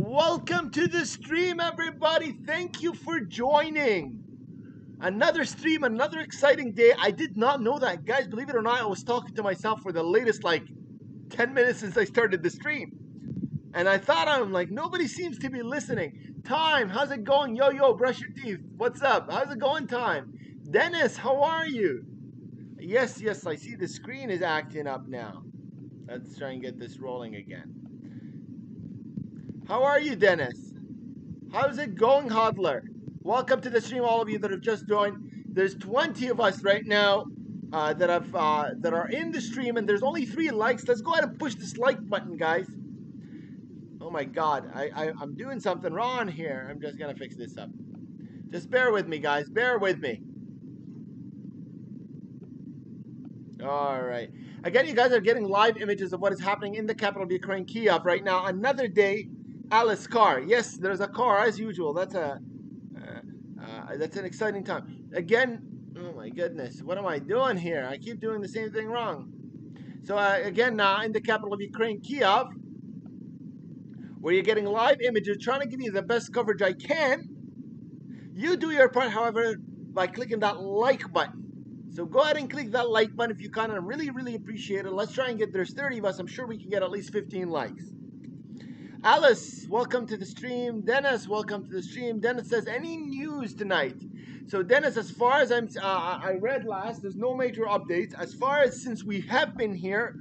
Welcome to the stream, everybody. Thank you for joining. Another stream, another exciting day. I did not know that, guys. Believe it or not, I was talking to myself for the latest 10 minutes since I started the stream. And I thought, I'm like, nobody seems to be listening. Time, how's it going? Yo, brush your teeth. What's up? How's it going, Time? Dennis, how are you? Yes, I see the screen is acting up now. Let's try and get this rolling again. How are you, Dennis? How's it going, Hodler? Welcome to the stream, all of you that have just joined. There's 20 of us right now that are in the stream, and there's only 3 likes. Let's go ahead and push this like button, guys. Oh my God, I'm doing something wrong here. I'm just gonna fix this up. Just bear with me, guys. Bear with me. All right. Again, you guys are getting live images of what is happening in the capital of Ukraine, Kiev, right now. Another day. Alice car. Yes, there's a car as usual. That's an exciting time. Again, oh my goodness, what am I doing here? I keep doing the same thing wrong. So again, in the capital of Ukraine, Kiev, where you're getting live images, trying to give you the best coverage I can. You do your part, however, by clicking that like button. So go ahead and click that like button if you can. I really appreciate it. Let's try and get, there's 30 of us. I'm sure we can get at least 15 likes. Alice, welcome to the stream. Dennis, welcome to the stream. Dennis says, any news tonight? So Dennis, as far as I read last, there's no major updates. As far as since we have been here,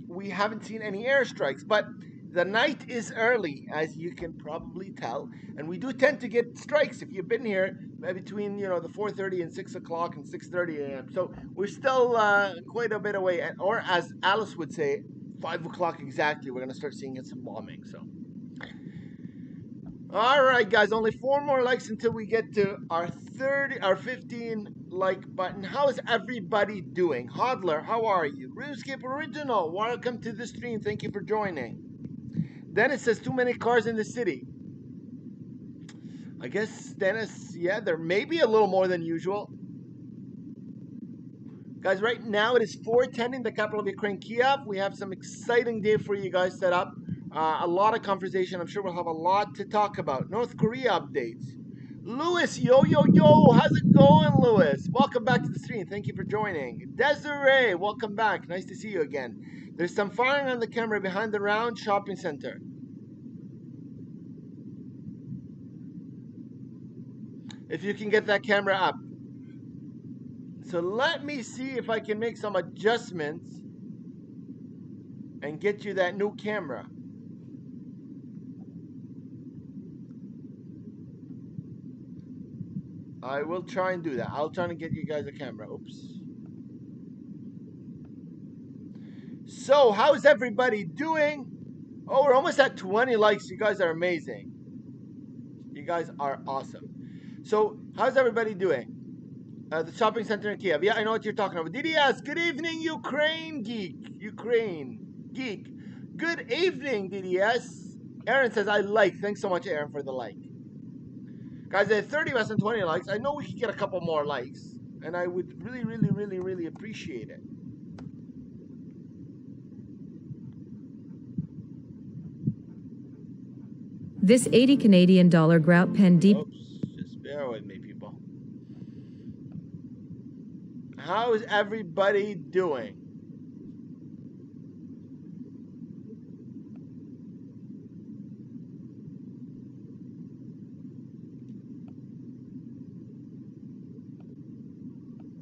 we haven't seen any airstrikes. But the night is early, as you can probably tell, and we do tend to get strikes if you've been here between the 4:30 and 6 o'clock and 6:30 a.m. So we're still quite a bit away, or as Alice would say, 5 o'clock exactly, we're going to start seeing some bombing. So, all right, guys, only 4 more likes until we get to our 15 like button. How is everybody doing? Hodler, how are you? RuneScape Original, welcome to the stream. Thank you for joining. Dennis says too many cars in the city. I guess, Dennis, yeah, there may be a little more than usual. Guys, right now it is 4:10 in the capital of Ukraine, Kiev. We have some exciting day for you guys set up. A lot of conversation. I'm sure we'll have a lot to talk about. North Korea updates. Lewis, yo, how's it going, Lewis? Welcome back to the stream. Thank you for joining. Desiree, welcome back. Nice to see you again. There's some firing on the camera behind the round shopping center. If you can get that camera up. So let me see if I can make some adjustments and get you that new camera. I will try and do that. I'll try to get you guys a camera. Oops. So, how's everybody doing? Oh, we're almost at 20 likes. You guys are amazing. You guys are awesome. So, how's everybody doing? The shopping center in Kiev. Yeah, I know what you're talking about. DDS, good evening, Ukraine Geek. Ukraine Geek. Good evening, DDS. Aaron says, I like. Thanks so much, Aaron, for the like. Guys, there's 30 less than 20 likes. I know we could get a couple more likes. And I would really appreciate it. This 80 Canadian dollar grout pen deep. Oops, just bear with me, people. How is everybody doing?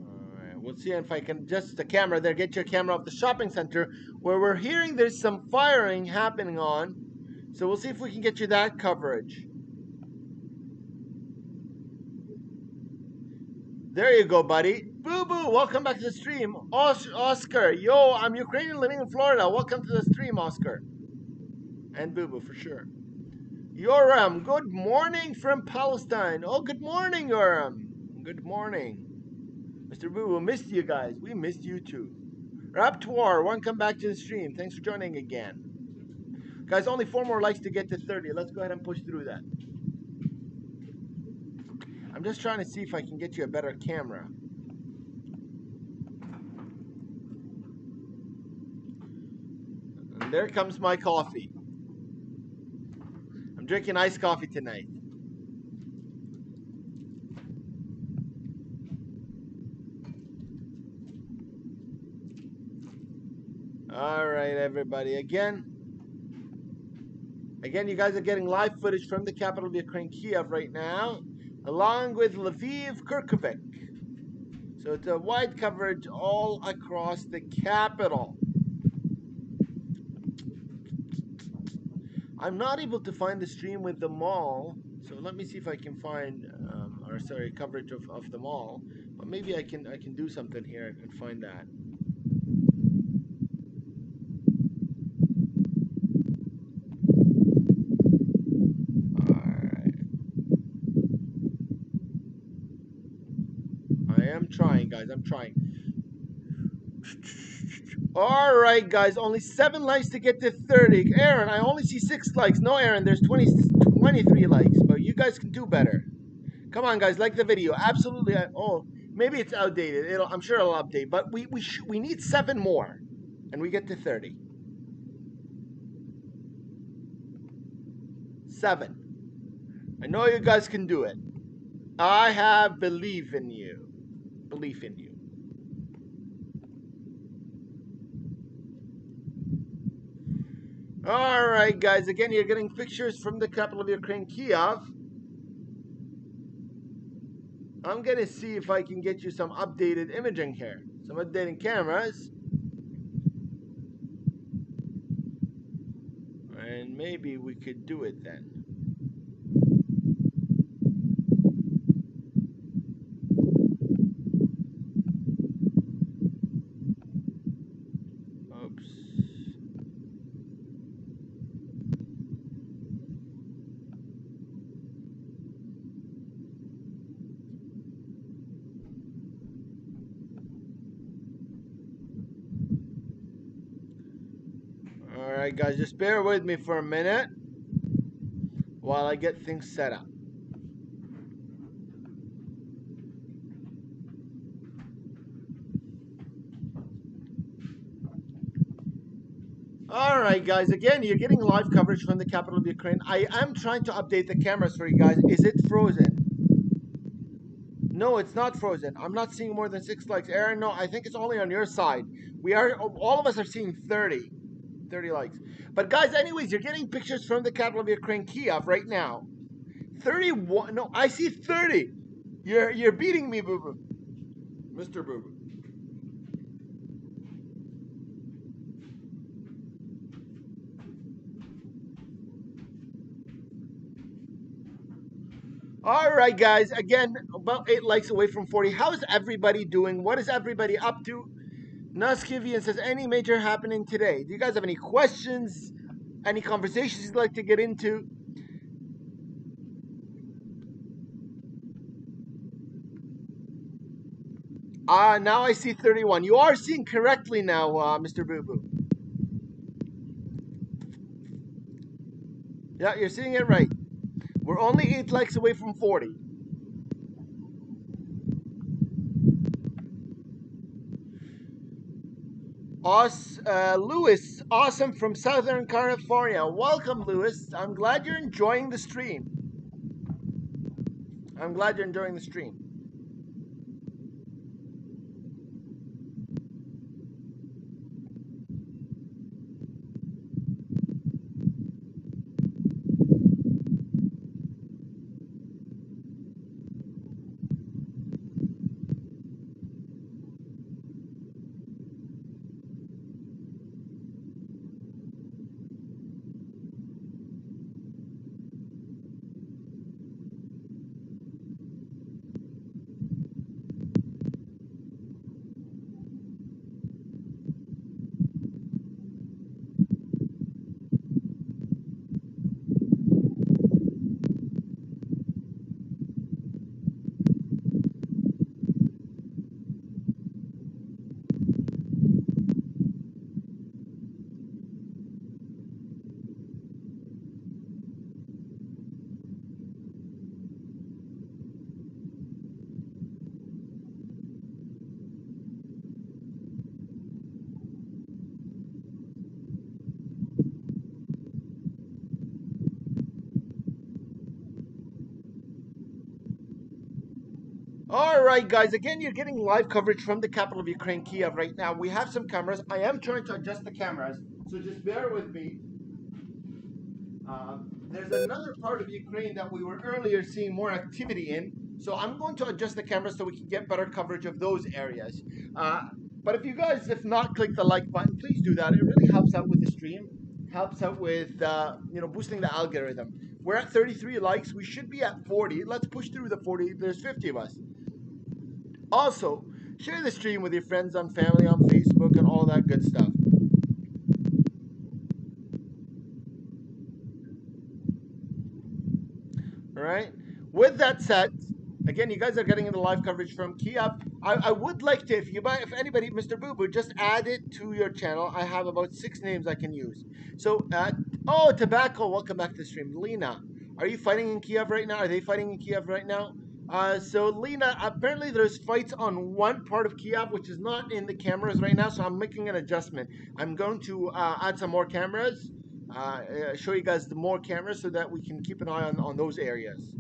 Alright, we'll see if I can adjust the camera there, get your camera off the shopping center where we're hearing there's some firing happening on. So we'll see if we can get you that coverage. There you go, buddy. Boo Boo, welcome back to the stream. Oscar, yo, I'm Ukrainian living in Florida. Welcome to the stream, Oscar. And Boo Boo, for sure. Yoram, good morning from Palestine. Oh, good morning, Yoram. Good morning. Mr. Boo Boo, missed you guys. We missed you too. Raptor, welcome back to the stream. Thanks for joining again. Guys, only 4 more likes to get to 30. Let's go ahead and push through that. I'm just trying to see if I can get you a better camera. And there comes my coffee. I'm drinking iced coffee tonight. All right, everybody. Again, you guys are getting live footage from the capital of Ukraine, Kiev, right now, along with Lviv, Kharkiv. So it's a wide coverage all across the capital. I'm not able to find the stream with the mall, so let me see if I can find, coverage of the mall. But maybe I can do something here and find that. I am trying, guys. I'm trying. All right, guys. Only 7 likes to get to 30. Aaron, I only see 6 likes. No, Aaron, there's 23 likes. But you guys can do better. Come on, guys. Like the video. Absolutely. Oh, maybe it's outdated. I'm sure it'll update. But we need 7 more. And we get to 30. 7. I know you guys can do it. I have belief in you. Belief in you. All right, guys. Again, you're getting pictures from the capital of Ukraine, Kiev. I'm going to see if I can get you some updated imaging here. Some updating cameras. And maybe we could do it then. Oops. Alright, guys, just bear with me for a minute while I get things set up. Alright, guys, again, you're getting live coverage from the capital of Ukraine. I am trying to update the cameras for you guys. Is it frozen? No, it's not frozen. I'm not seeing more than 6 likes. Aaron, no, I think it's only on your side. All of us are seeing 30 likes. But guys, anyways, you're getting pictures from the capital of Ukraine, Kiev, right now. 31, no, I see 30. You're beating me, boo-boo. Mr. Boo-boo. All right, guys. Again, about 8 likes away from 40. How's everybody doing? What is everybody up to? Nuskivian says, any major happening today? Do you guys have any questions? Any conversations you'd like to get into? Now I see 31. You are seeing correctly now, Mr. Boo Boo. Yeah, you're seeing it right. We're only 8 likes away from 40. Lewis, awesome from Southern California. Welcome, Lewis. I'm glad you're enjoying the stream. I'm glad you're enjoying the stream. All right, guys. Again, you're getting live coverage from the capital of Ukraine, Kiev, right now. We have some cameras. I am trying to adjust the cameras, so just bear with me. There's another part of Ukraine that we were earlier seeing more activity in, so I'm going to adjust the cameras so we can get better coverage of those areas. But if you guys, if not, click the like button, please do that. It really helps out with the stream, helps out with boosting the algorithm. We're at 33 likes. We should be at 40. Let's push through the 40. There's 50 of us. Also, share the stream with your friends and family on Facebook and all that good stuff. All right. With that said, again, you guys are getting the live coverage from Kiev. I would like to, if anybody, Mr. Boo Boo, just add it to your channel. I have about 6 names I can use. So, oh, Tobacco, welcome back to the stream. Lena, are you fighting in Kiev right now? Are they fighting in Kiev right now? So Lena, apparently there's fights on one part of Kiev, which is not in the cameras right now. So I'm making an adjustment. I'm going to add some more cameras, show you guys the more cameras so that we can keep an eye on those areas.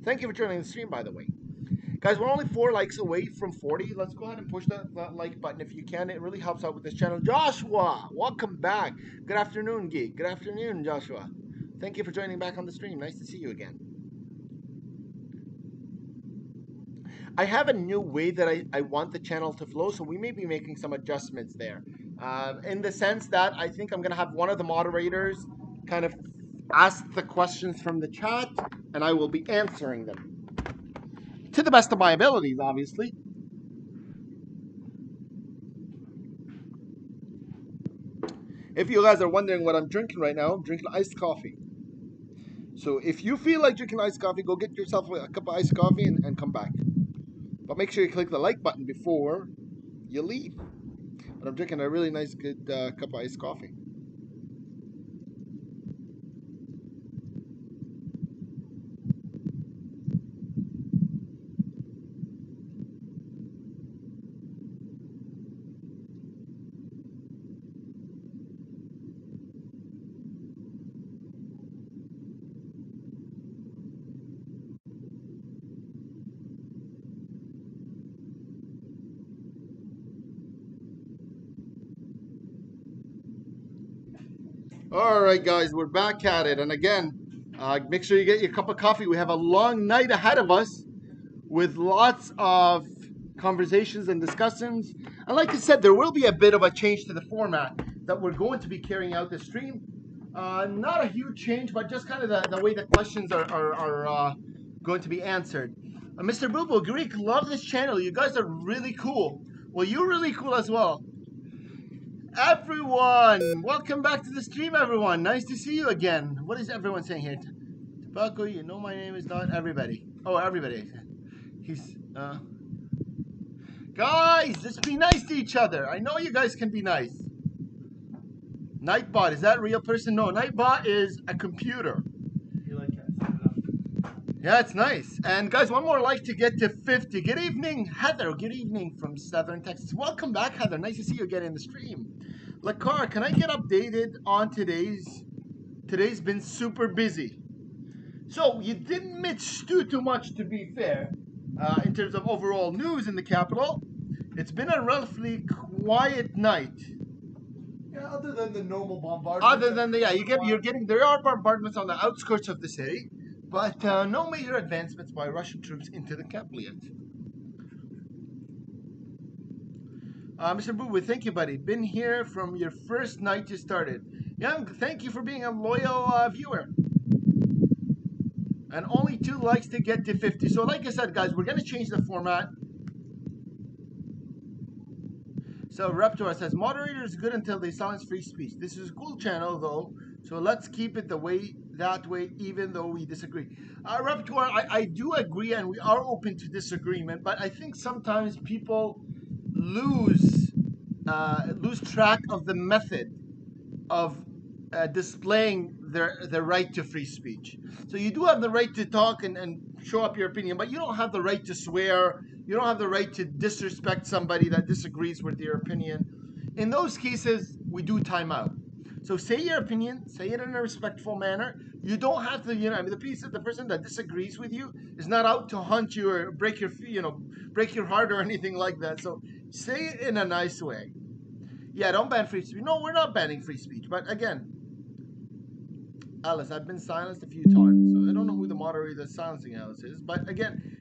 Thank you for joining the stream, by the way. Guys, we're only 4 likes away from 40. Let's go ahead and push that like button if you can. It really helps out with this channel. Joshua, welcome back. Good afternoon, Geek. Good afternoon, Joshua. Thank you for joining back on the stream. Nice to see you again. I have a new way that I want the channel to flow, so we may be making some adjustments there. In the sense that I think I'm going to have one of the moderators kind of ask the questions from the chat, and I will be answering them. To the best of my abilities, obviously. If you guys are wondering what I'm drinking right now, I'm drinking iced coffee. So if you feel like drinking iced coffee, go get yourself a cup of iced coffee and come back. But make sure you click the like button before you leave. But I'm drinking a really nice, good cup of iced coffee. All right, guys, we're back at it. And again, make sure you get your cup of coffee. We have a long night ahead of us with lots of conversations and discussions. And like I said, there will be a bit of a change to the format that we're going to be carrying out this stream. Not a huge change, but just kind of the way the questions are going to be answered. Mr. Boo Boo, Greek, love this channel. You guys are really cool. Well, you're really cool as well. Everyone, welcome back to the stream, everyone. Nice to see you again. What is everyone saying here? Tobacco, you know my name is not everybody. Oh, everybody. He's, Guys, let's be nice to each other. I know you guys can be nice. Nightbot, is that a real person? No, Nightbot is a computer. You like it? Set it up. Yeah, it's nice. And guys, one more like to get to 50. Good evening, Heather. Good evening from Southern Texas. Welcome back, Heather. Nice to see you again in the stream. Lakar, can I get updated on today's? Today's been super busy. So you didn't miss too much, to be fair, in terms of overall news in the capital. It's been a relatively quiet night. Yeah, other than the normal bombardment. Other than there are bombardments on the outskirts of the city, but no major advancements by Russian troops into the capital yet. Mr. Boo, thank you, buddy. Been here from your first night you started. Yeah, thank you for being a loyal viewer. And only 2 likes to get to 50. So like I said, guys, we're going to change the format. So Reptor says, moderator is good until they silence free speech. This is a cool channel, though. So let's keep it that way, even though we disagree. Reptor, I do agree, and we are open to disagreement. But I think sometimes people lose track of the method of displaying their right to free speech. So you do have the right to talk and show up your opinion, but you don't have the right to swear. You don't have the right to disrespect somebody that disagrees with your opinion. In those cases, we do time out. So say your opinion, say it in a respectful manner. You don't have to, the person that disagrees with you is not out to hunt you or break your, break your heart or anything like that. So say it in a nice way. Yeah, don't ban free speech. No, we're not banning free speech. But again, Alice, I've been silenced a few times. So I don't know who the moderator that's silencing Alice is. But again,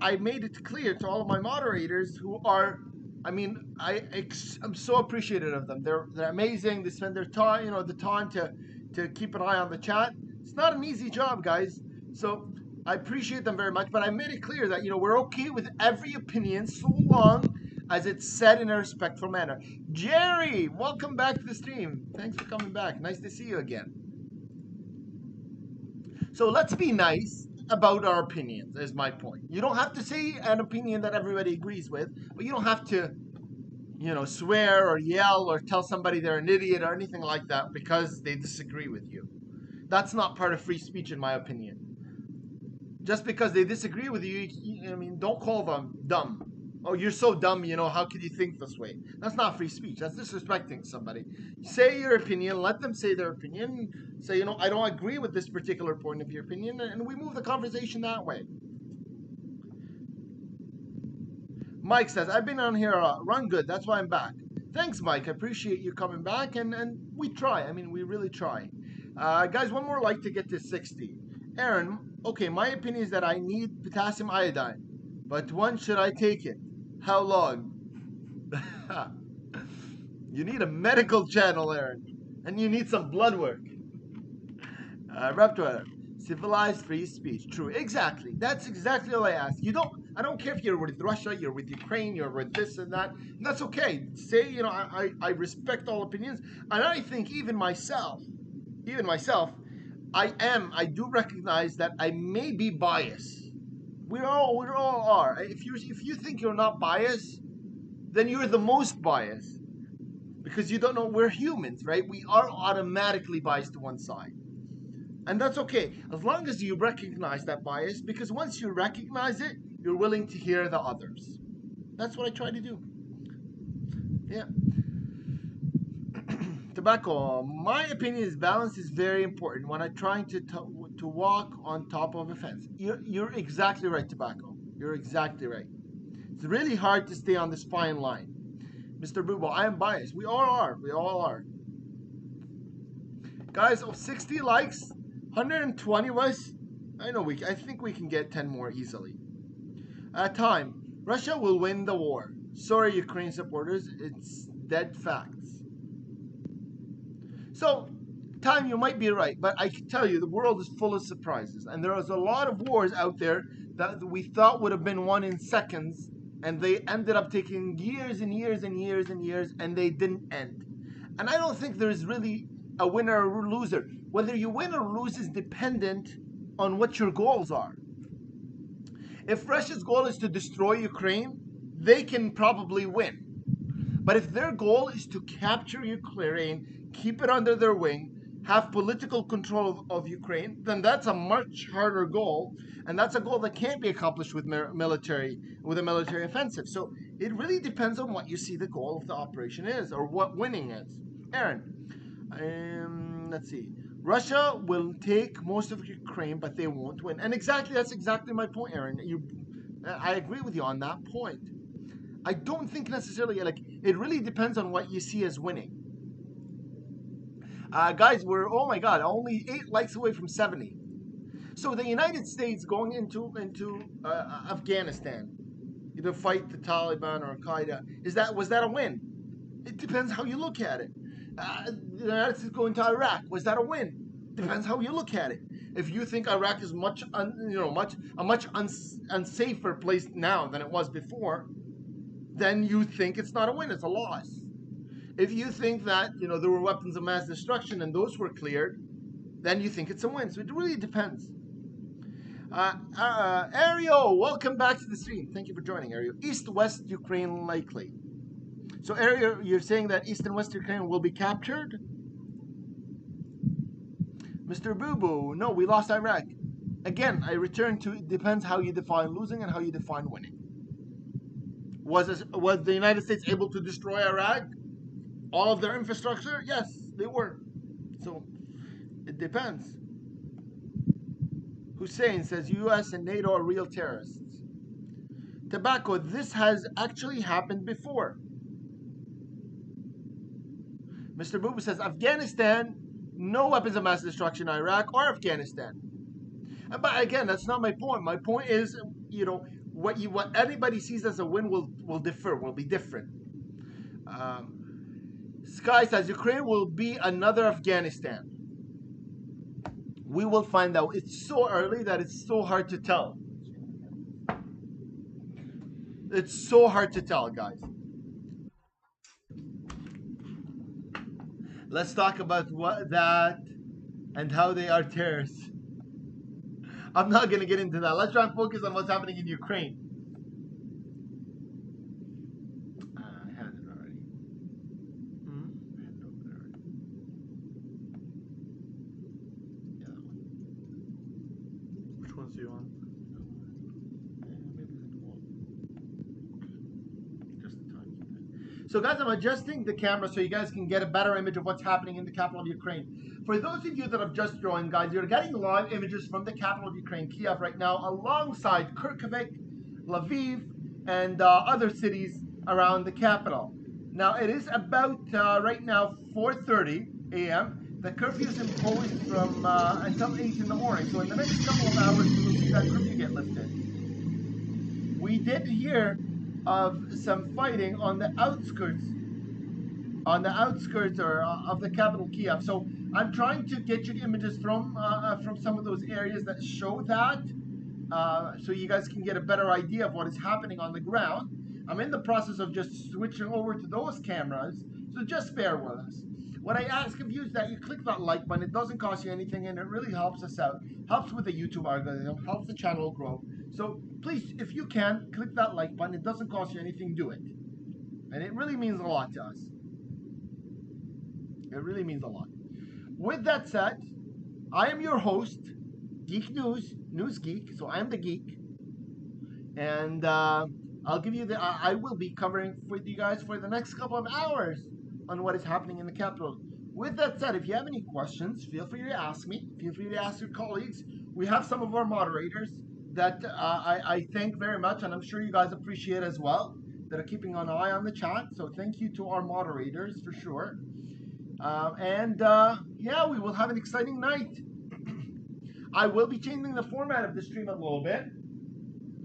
I made it clear to all of my moderators who are, I mean, I'm so appreciative of them. They're amazing. They spend their time, the time to keep an eye on the chat. It's not an easy job, guys. So I appreciate them very much. But I made it clear that, we're okay with every opinion so long as it's said in a respectful manner. Jerry, welcome back to the stream. Thanks for coming back. Nice to see you again. So let's be nice about our opinions, is my point. You don't have to say an opinion that everybody agrees with, but you don't have to, swear or yell or tell somebody they're an idiot or anything like that because they disagree with you. That's not part of free speech, in my opinion. Just because they disagree with you, don't call them dumb. Oh, you're so dumb, how could you think this way? That's not free speech. That's disrespecting somebody. Say your opinion, let them say their opinion. Say, I don't agree with this particular point of your opinion, and we move the conversation that way. Mike says, I've been on here a lot. Run good, that's why I'm back. Thanks, Mike. I appreciate you coming back, and we try. We really try. Guys, one more like to get to 60. Aaron, okay, my opinion is that I need potassium iodine, but when should I take it? How long? You need a medical channel, Aaron, and you need some blood work. Raptor, civilized free speech. True, exactly. That's exactly all I ask. I don't care if you're with Russia, you're with Ukraine, you're with this and that. And that's okay. Say, I respect all opinions, and I think even myself, I do recognize that I may be biased. We all are. If you think you're not biased, then you're the most biased. Because you don't know, we're humans, right? We are automatically biased to one side. And that's okay, as long as you recognize that bias, because once you recognize it, you're willing to hear the others. That's what I try to do. Yeah. Tobacco, my opinion is balance is very important when I'm trying to walk on top of a fence. You're exactly right, Tobacco. You're exactly right. It's really hard to stay on this fine line. Mr. Boobo, I am biased. We all are. We all are. Guys, 60 likes, 120 was. I think we can get 10 more easily. Time. Russia will win the war. Sorry, Ukraine supporters. It's dead facts. So, Time, you might be right, but I can tell you the world is full of surprises. And there is a lot of wars out there that we thought would have been won in seconds, and they ended up taking years and years and years and years, and they didn't end. And I don't think there's really a winner or a loser. Whether you win or lose is dependent on what your goals are. If Russia's goal is to destroy Ukraine, they can probably win. But if their goal is to capture Ukraine, keep it under their wing, have political control of Ukraine, then that's a much harder goal, and that's a goal that can't be accomplished with a military offensive. So it really depends on what you see the goal of the operation is, or what winning is. Aaron, let's see. Russia will take most of Ukraine, but they won't win. And that's exactly my point, Aaron. I agree with you on that point. I don't think necessarily, it really depends on what you see as winning. Guys, we're, oh my God, only 8 likes away from 70. So the United States going into Afghanistan, either fight the Taliban or Al-Qaeda, was that a win? It depends how you look at it. The United States going to Iraq, was that a win? Depends how you look at it. If you think Iraq is much unsafer place now than it was before, then you think it's not a win, it's a loss. If you think that, there were weapons of mass destruction and those were cleared, then you think it's a win. So it really depends. Ariel, welcome back to the stream. Thank you for joining, Ariel. East-West Ukraine likely. So Ariel, you're saying that East and West Ukraine will be captured? Mr. Boo-Boo, no, we lost Iraq. Again, I return to, it depends how you define losing and how you define winning. Was the United States able to destroy Iraq? All of their infrastructure? Yes, they were. So, it depends. Hussein says U.S. and NATO are real terrorists. Tobacco, this has actually happened before. Mr. Booba says, Afghanistan, no weapons of mass destruction in Iraq or Afghanistan. But again, that's not my point. My point is, you know, what anybody sees as a win will be different. Sky says, Ukraine will be another Afghanistan. We will find out. It's so early that it's so hard to tell. It's so hard to tell, guys. Let's talk about that and how they are terrorists. I'm not going to get into that. Let's try and focus on what's happening in Ukraine. I had it already. I had it open already. Yeah, that one. Which ones do you want? So guys, I'm adjusting the camera so you guys can get a better image of what's happening in the capital of Ukraine. For those of you that have just joined, guys, you're getting live images from the capital of Ukraine, Kiev, right now, alongside Kharkiv, Lviv, and other cities around the capital. Now, it is about, right now, 4:30 a.m. The curfew is imposed from until 8 in the morning. So in the next couple of hours, we will see that curfew get lifted. We did hear of some fighting on the outskirts of the capital Kiev. So I'm trying to get you images from some of those areas that show that, so you guys can get a better idea of what is happening on the ground. I'm in the process of just switching over to those cameras, so just bear with us. What I ask of you is that you click that like button. It doesn't cost you anything, and it really helps us out. Helps with the YouTube algorithm, helps the channel grow. So please, if you can, click that like button. It doesn't cost you anything, do it. And it really means a lot to us. It really means a lot. With that said, I am your host, Geek News Geek. So I am the Geek. And I'll give you I will be covering with you guys for the next couple of hours on what is happening in the capital. With that said, if you have any questions, feel free to ask me. Feel free to ask your colleagues. We have some of our moderators that I thank very much, and I'm sure you guys appreciate as well, that are keeping an eye on the chat. So thank you to our moderators for sure. Yeah, we will have an exciting night. I will be changing the format of the stream a little bit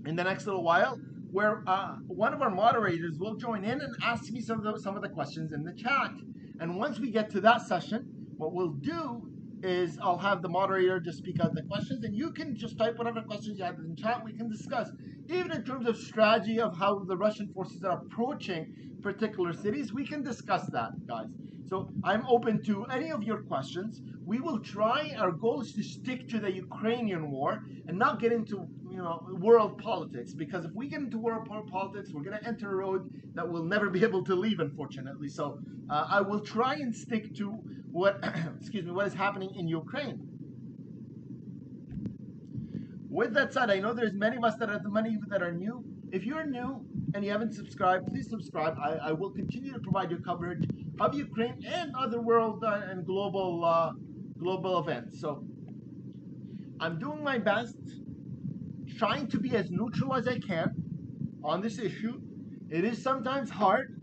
in the next little while, where one of our moderators will join in and ask me some of the questions in the chat. And once we get to that session, what we'll do is I'll have the moderator just speak out the questions, and you can just type whatever questions you have in the chat. We can discuss, even in terms of strategy of how the Russian forces are approaching particular cities. We can discuss that, guys. So I'm open to any of your questions. We will try, our goal is to stick to the Ukrainian war and not get into, you know, world politics, because if we get into world politics, we're going to enter a road that we'll never be able to leave, unfortunately. So I will try and stick to what, excuse me, what is happening in Ukraine. With that said, I know there's many of us that are new. If you're new and you haven't subscribed, please subscribe. I will continue to provide you coverage of Ukraine and other world and global events. So I'm doing my best, trying to be as neutral as I can on this issue. It is sometimes hard,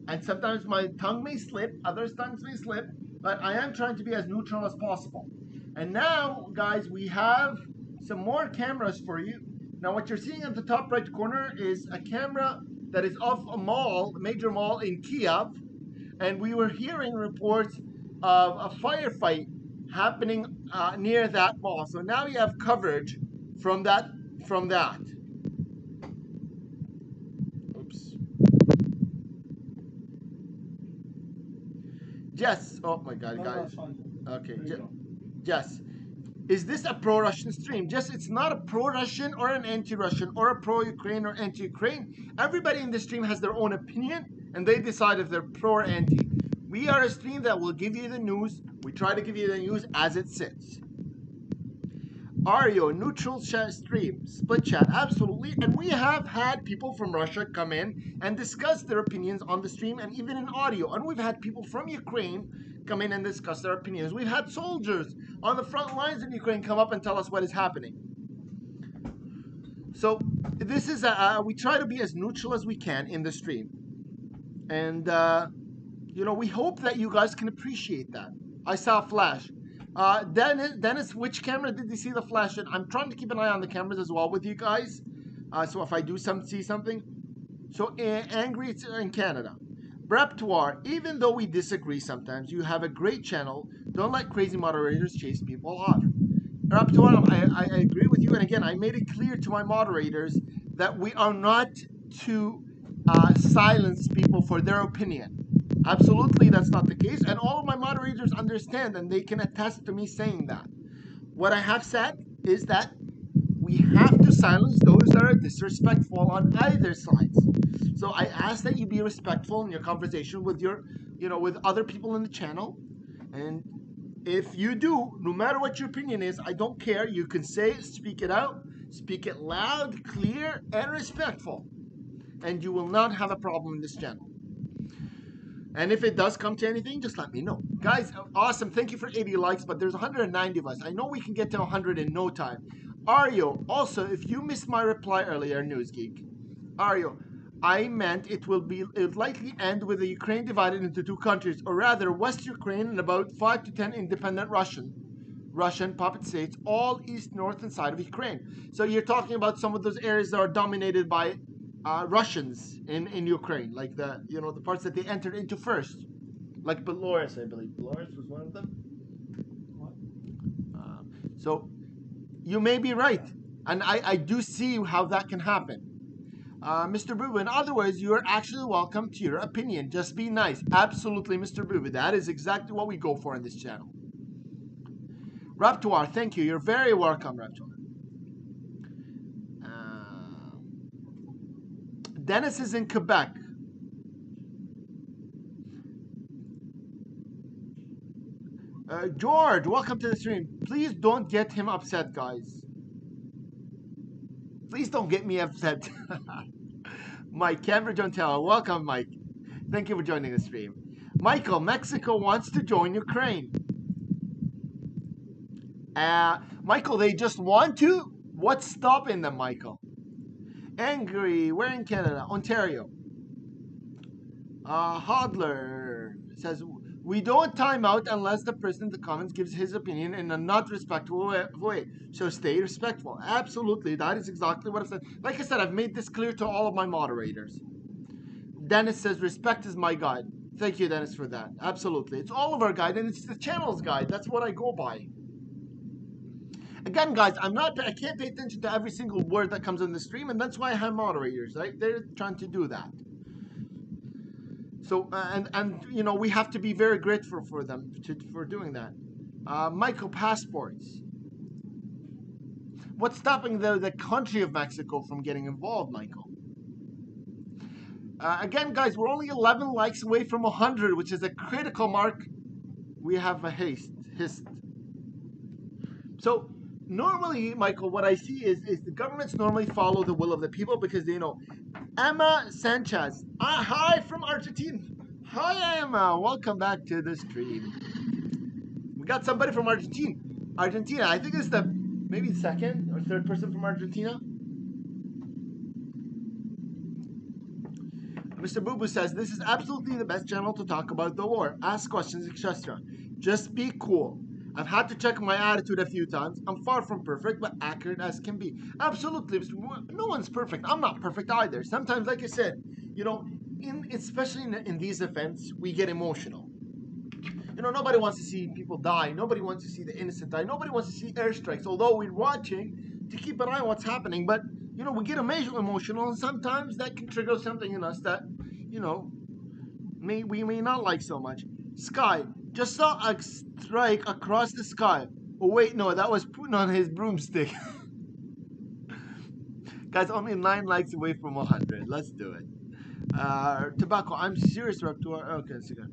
and sometimes my tongue may slip, other tongues may slip, but I am trying to be as neutral as possible. And now, guys, we have some more cameras for you. Now, what you're seeing at the top right corner is a camera that is off a mall, a major mall in Kiev, and we were hearing reports of a firefight happening near that mall. So now you have coverage from that. Oops. Jess, oh my God, guys. Okay, Jess. Is this a pro-Russian stream? Just, it's not a pro-Russian or an anti-Russian or a pro-Ukraine or anti-Ukraine. Everybody in the stream has their own opinion, and they decide if they're pro or anti. We are a stream that will give you the news. We try to give you the news as it sits. Ario, neutral chat stream, split chat, absolutely. And we have had people from Russia come in and discuss their opinions on the stream and even in audio. And we've had people from Ukraine come in and discuss their opinions. We've had soldiers on the front lines in Ukraine come up and tell us what is happening. So this is we try to be as neutral as we can in the stream, and we hope that you guys can appreciate that. I saw a flash. Dennis, which camera did you see the flash in? I'm trying to keep an eye on the cameras as well with you guys. So if I do see something. So angry, it's in Canada. Reptoire, even though we disagree sometimes, you have a great channel. Don't let crazy moderators chase people off. Reptoire, I agree with you. And again, I made it clear to my moderators that we are not to silence people for their opinion. Absolutely, that's not the case. And all of my moderators understand, and they can attest to me saying that. What I have said is that we have to silence those that are disrespectful on either sides. So I ask that you be respectful in your conversation with with other people in the channel. And if you do, no matter what your opinion is, I don't care. You can say it, speak it out, speak it loud, clear, and respectful. And you will not have a problem in this channel. And if it does come to anything, just let me know. Guys, awesome. Thank you for 80 likes, but there's 190 of us. I know we can get to 100 in no time. Ario, also, if you missed my reply earlier, News Geek. Ario, I meant it will likely end with the Ukraine divided into two countries, or rather West Ukraine and about 5 to 10 independent Russian puppet states, all east, north, and side of Ukraine. So you're talking about some of those areas that are dominated by Russians in Ukraine, like the parts that they entered into first, like Belarus, I believe. Belarus was one of them. So you may be right, and I do see how that can happen. Mr. Boo, in other words, you are actually welcome to your opinion. Just be nice. Absolutely, Mr. Boo. That is exactly what we go for in this channel. Raptoire, thank you. You're very welcome, Raptoire. Dennis is in Quebec. George, welcome to the stream. Please don't get him upset, guys. Please don't get me upset. Mike, Cambridge, Ontario. Welcome, Mike. Thank you for joining the stream. Michael, Mexico wants to join Ukraine. Michael, they just want to? What's stopping them, Michael? Angry, we're in Canada, Ontario. Hodler says, we don't time out unless the person in the comments gives his opinion in a not respectful way. So stay respectful. Absolutely. That is exactly what I said. Like I said, I've made this clear to all of my moderators. Dennis says, respect is my guide. Thank you, Dennis, for that. Absolutely. It's all of our guide, and it's the channel's guide. That's what I go by. Again, guys, I can't pay attention to every single word that comes on the stream, and that's why I have moderators, right? They're trying to do that. So, we have to be very grateful for them for doing that. Michael, passports. What's stopping the country of Mexico from getting involved, Michael? Again, guys, we're only 11 likes away from 100, which is a critical mark. We have a hist. So, normally, Michael, what I see is the governments normally follow the will of the people because they know. Emma Sanchez. Hi from Argentina. Hi, Emma. Welcome back to the stream. We got somebody from Argentina. I think it's maybe the second or third person from Argentina. Mr. Boo Boo says, this is absolutely the best channel to talk about the war. Ask questions, etc. Just be cool. I've had to check my attitude a few times. I'm far from perfect, but accurate as can be. Absolutely. No one's perfect. I'm not perfect either. Sometimes, like I said, especially in these events, we get emotional. Nobody wants to see people die. Nobody wants to see the innocent die. Nobody wants to see airstrikes, although we're watching to keep an eye on what's happening. But, we get emotional, and sometimes that can trigger something in us that, we may not like so much. Sky. Just saw a strike across the sky. Oh, wait, no, that was Putin on his broomstick. Guys, only 9 likes away from 100. Let's do it. Tobacco, I'm serious, Raptor. Okay, it's good.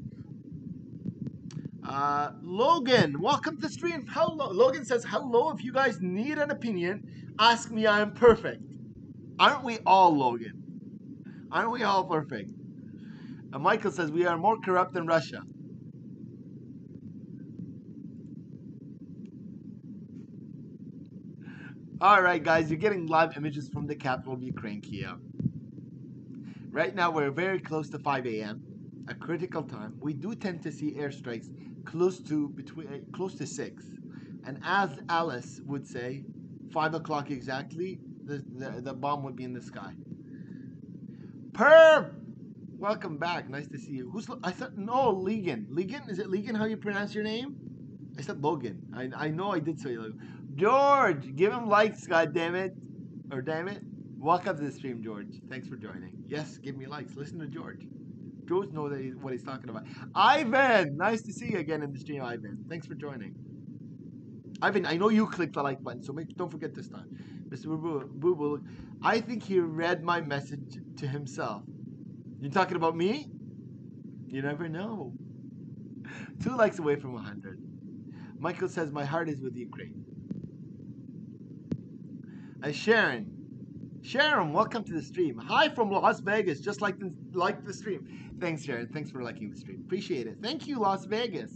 Logan, welcome to the stream. Hello. Logan says, hello, if you guys need an opinion, ask me. I am perfect. Aren't we all, Logan? Aren't we all perfect? Michael says, we are more corrupt than Russia. All right, guys, you're getting live images from the capital of Ukraine, Kiev. Right now, we're very close to 5 a.m., a critical time. We do tend to see airstrikes close to 6, and as Alice would say, 5 o'clock exactly, the bomb would be in the sky. Perp! Welcome back. Nice to see you. I thought no, Legan. Legan, is it Legan? How you pronounce your name? I said Logan. I know I did say Logan. George, give him likes, god damn it, or damn it. Welcome to the stream, George. Thanks for joining. Yes, give me likes. Listen to George. George knows what he's talking about. Ivan, nice to see you again in the stream, Ivan. Thanks for joining. Ivan, I know you clicked the like button, so don't forget this time. Mr. Boo Boo, I think he read my message to himself. You talking about me? You never know. 2 likes away from 100. Michael says, my heart is with Ukraine. Sharon. Sharon, welcome to the stream. Hi from Las Vegas, just like the stream. Thanks, Sharon. Thanks for liking the stream. Appreciate it. Thank you, Las Vegas.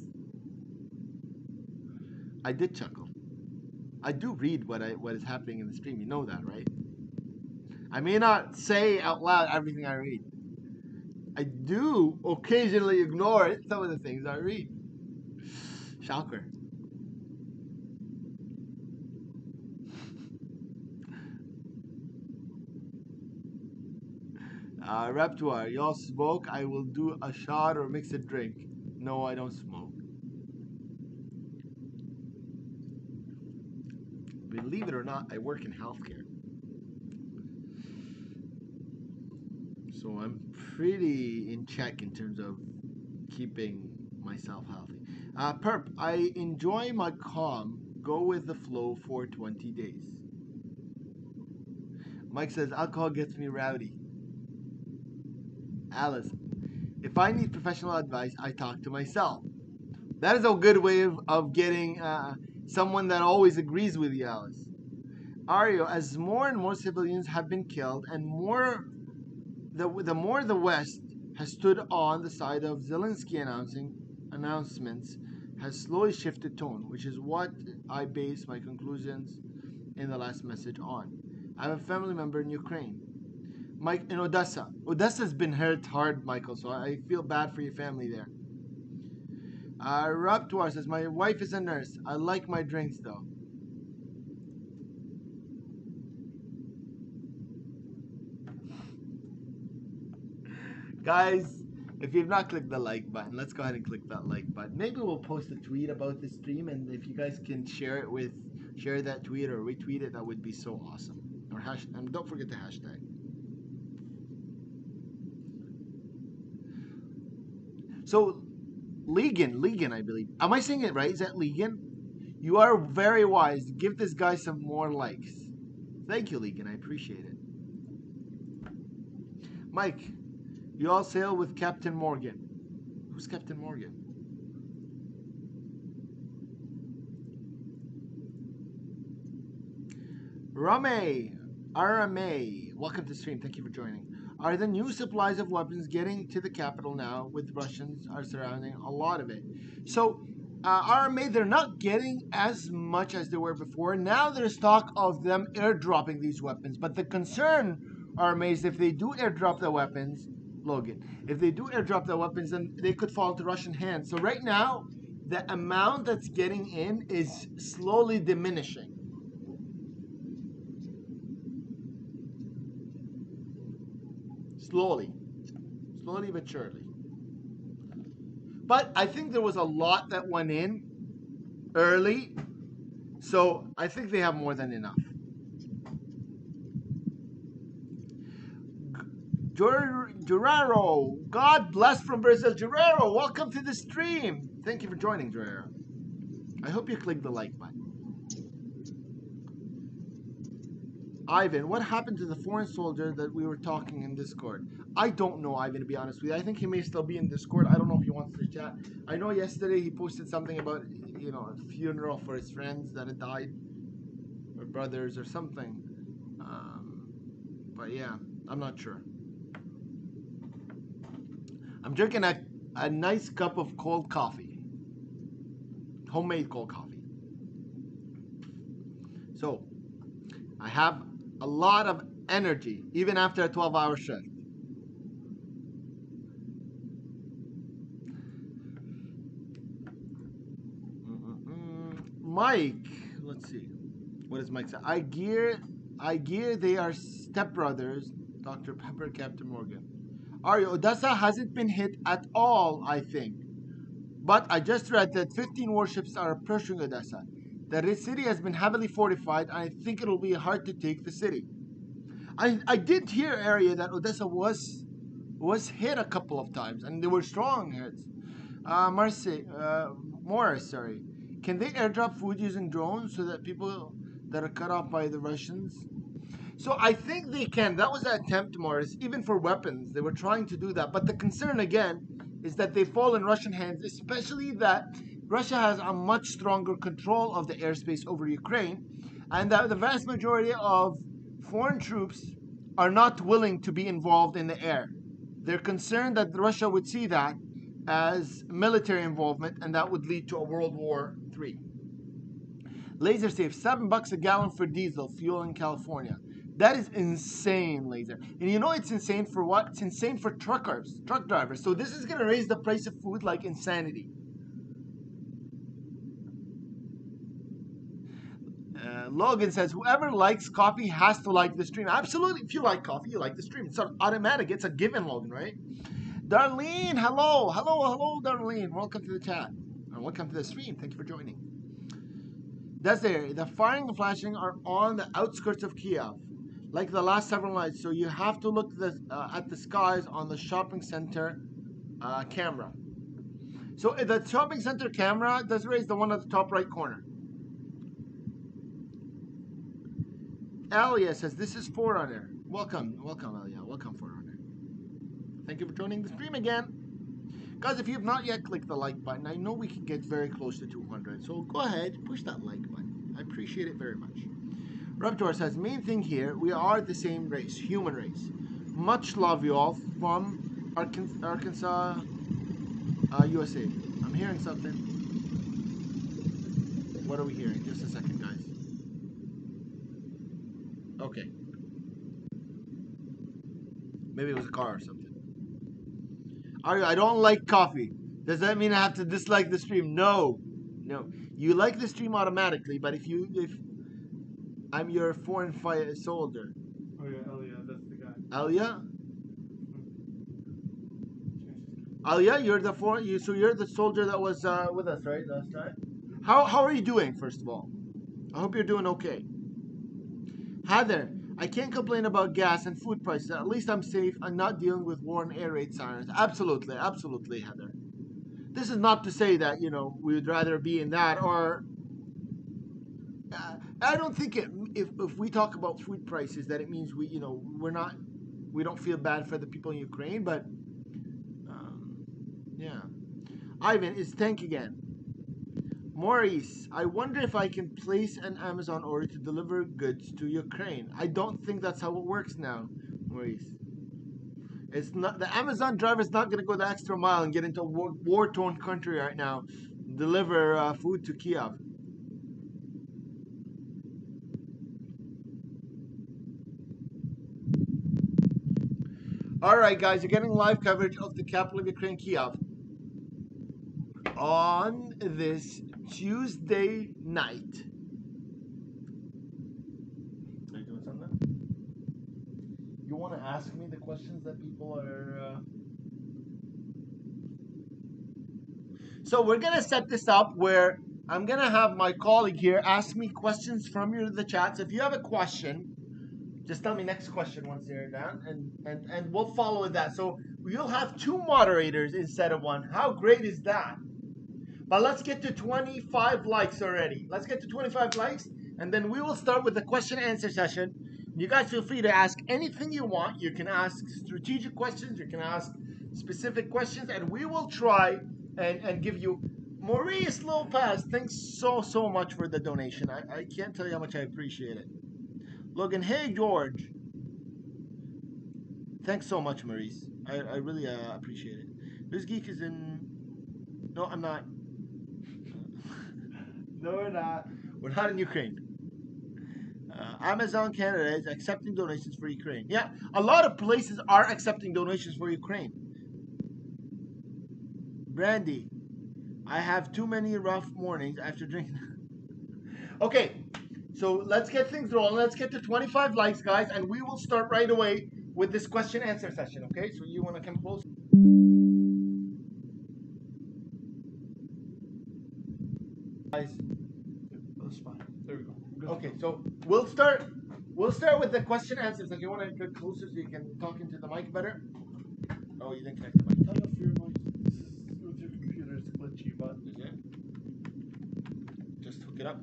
I did chuckle. I do read what is happening in the stream. You know that, right? I may not say out loud everything I read. I do occasionally ignore some of the things I read. Shocker. Raptor, y'all smoke? I will do a shot or mix a drink. No, I don't smoke. Believe it or not, I work in healthcare. So I'm pretty in check in terms of keeping myself healthy. Perp, I enjoy my calm, go with the flow for 20 days. Mike says, alcohol gets me rowdy. Alice, if I need professional advice, I talk to myself. That is a good way of getting someone that always agrees with you, Alice. Ario, as more and more civilians have been killed and the more the West has stood on the side of Zelensky announcements has slowly shifted tone, which is what I base my conclusions in the last message on. I have a family member in Ukraine. Mike in Odessa. Odessa's been hurt hard, Michael, so I feel bad for your family there. Raptor says, my wife is a nurse. I like my drinks though. Guys, if you've not clicked the like button, let's go ahead and click that like button. Maybe we'll post a tweet about this stream, and if you guys can share that tweet or retweet it, that would be so awesome. Or and don't forget the hashtag. So, Legan, I believe. Am I saying it right? Is that Legan? You are very wise. Give this guy some more likes. Thank you, Legan. I appreciate it. Mike, you all sail with Captain Morgan. Who's Captain Morgan? Arame, welcome to the stream. Thank you for joining. Are the new supplies of weapons getting to the capital now with Russians are surrounding a lot of it? So, Arame, they're not getting as much as they were before. Now there's talk of them airdropping these weapons. But the concern, Arame, is if they do airdrop the weapons, Logan, if they do airdrop the weapons, then they could fall into Russian hands. So right now, the amount that's getting in is slowly diminishing. Slowly but surely. But I think there was a lot that went in early, so I think they have more than enough. Geraro, God bless from Brazil. Geraro, welcome to the stream. Thank you for joining, Geraro. I hope you click the like button. Ivan, what happened to the foreign soldier that we were talking in Discord? I don't know, Ivan, to be honest with you. I think he may still be in Discord. I don't know if he wants to chat. I know yesterday he posted something about, a funeral for his friends that had died, or brothers or something. But yeah, I'm not sure. I'm drinking a nice cup of cold coffee. Homemade cold coffee. So, I have a lot of energy, even after a 12-hour shift. Mike, let's see. What does Mike say? I gear, they are stepbrothers. Dr. Pepper, Captain Morgan. Odessa hasn't been hit at all, I think. But I just read that 15 warships are approaching Odessa. The city has been heavily fortified, and I think it'll be hard to take the city. I did hear area that Odessa was hit a couple of times, and they were strong hits. Morris, sorry. Can they airdrop food using drones so that people that are cut off by the Russians? So I think they can. That was an attempt, Morris, even for weapons. They were trying to do that. But the concern, again, is that they fall in Russian hands, especially that Russia has a much stronger control of the airspace over Ukraine, and that the vast majority of foreign troops are not willing to be involved in the air. They're concerned that Russia would see that as military involvement, and that would lead to a World War III. Laser safe, $7 a gallon for diesel fuel in California. That is insane, Laser. And you know it's insane for what? It's insane for truck drivers. So this is going to raise the price of food like insanity. Logan says, whoever likes coffee has to like the stream. Absolutely. If you like coffee, you like the stream. It's automatic. It's a given, Logan, right? Darlene, hello. Hello, Darlene. Welcome to the chat. And welcome to the stream. Thank you for joining. That's there. The firing and flashing are on the outskirts of Kiev, like the last several nights. So you have to look at the skies on the shopping center camera. So the shopping center camera, Desiree, is the one at the top right corner. Elia says, this is Forerunner. Welcome, Elia. Welcome, Forerunner. Thank you for joining the stream again. Guys, if you have not yet clicked the like button, I know we can get very close to 200. So go ahead, push that like button. I appreciate it very much. Raptor says, main thing here, we are the same race, human race. Much love you all from Arkansas, USA. I'm hearing something. What are we hearing? Just a second, guys. Okay. Maybe it was a car or something. I don't like coffee. Does that mean I have to dislike the stream? No. You like the stream automatically, but if I'm your foreign fire soldier. Oh yeah, Elia, that's the guy. Elia? Elia, you're the soldier that was with us, right, last time? How are you doing, first of all? I hope you're doing okay. Heather, I can't complain about gas and food prices. At least I'm safe and not dealing with war and air raid sirens. Absolutely, Heather. This is not to say that, we would rather be in that, or I don't think if we talk about food prices that it means we don't feel bad for the people in Ukraine, but yeah. Ivan, it's Tank again. Maurice, I wonder if I can place an Amazon order to deliver goods to Ukraine. I don't think that's how it works now, Maurice. It's not, the Amazon driver's not going to go the extra mile and get into a war-torn country right now, deliver food to Kiev. All right, guys, you're getting live coverage of the capital of Ukraine, Kiev, on this Tuesday night. Are you doing something? You want to ask me the questions that people are... So we're going to set this up where I'm going to have my colleague here ask me questions from the chats. If you have a question, just tell me next question once they're down, and we'll follow with that. So you'll have two moderators instead of one. How great is that? But let's get to 25 likes already. Let's get to 25 likes, and then we will start with the question and answer session. You guys feel free to ask anything you want. You can ask strategic questions. You can ask specific questions, and we will try and give you. Maurice Lopez, thanks so much for the donation. I can't tell you how much I appreciate it. Logan, hey George. Thanks so much, Maurice. I really appreciate it. This Geek is in... No, I'm not. No, we're not. We're not in Ukraine. Amazon Canada is accepting donations for Ukraine. Yeah, a lot of places are accepting donations for Ukraine. Brandy, I have too many rough mornings after drinking. Okay, so let's get things rolling. Let's get to 25 likes, guys, and we will start right away with this question answer session. Okay, so you want to come close? Guys, That's fine. There we go. Good. okay, so we'll start with the question answers. If you want to get closer so you can talk into the mic better. Oh, you didn't connect the mic. Tell us your voice with your computer is glitchy, but Is it? Just hook it up.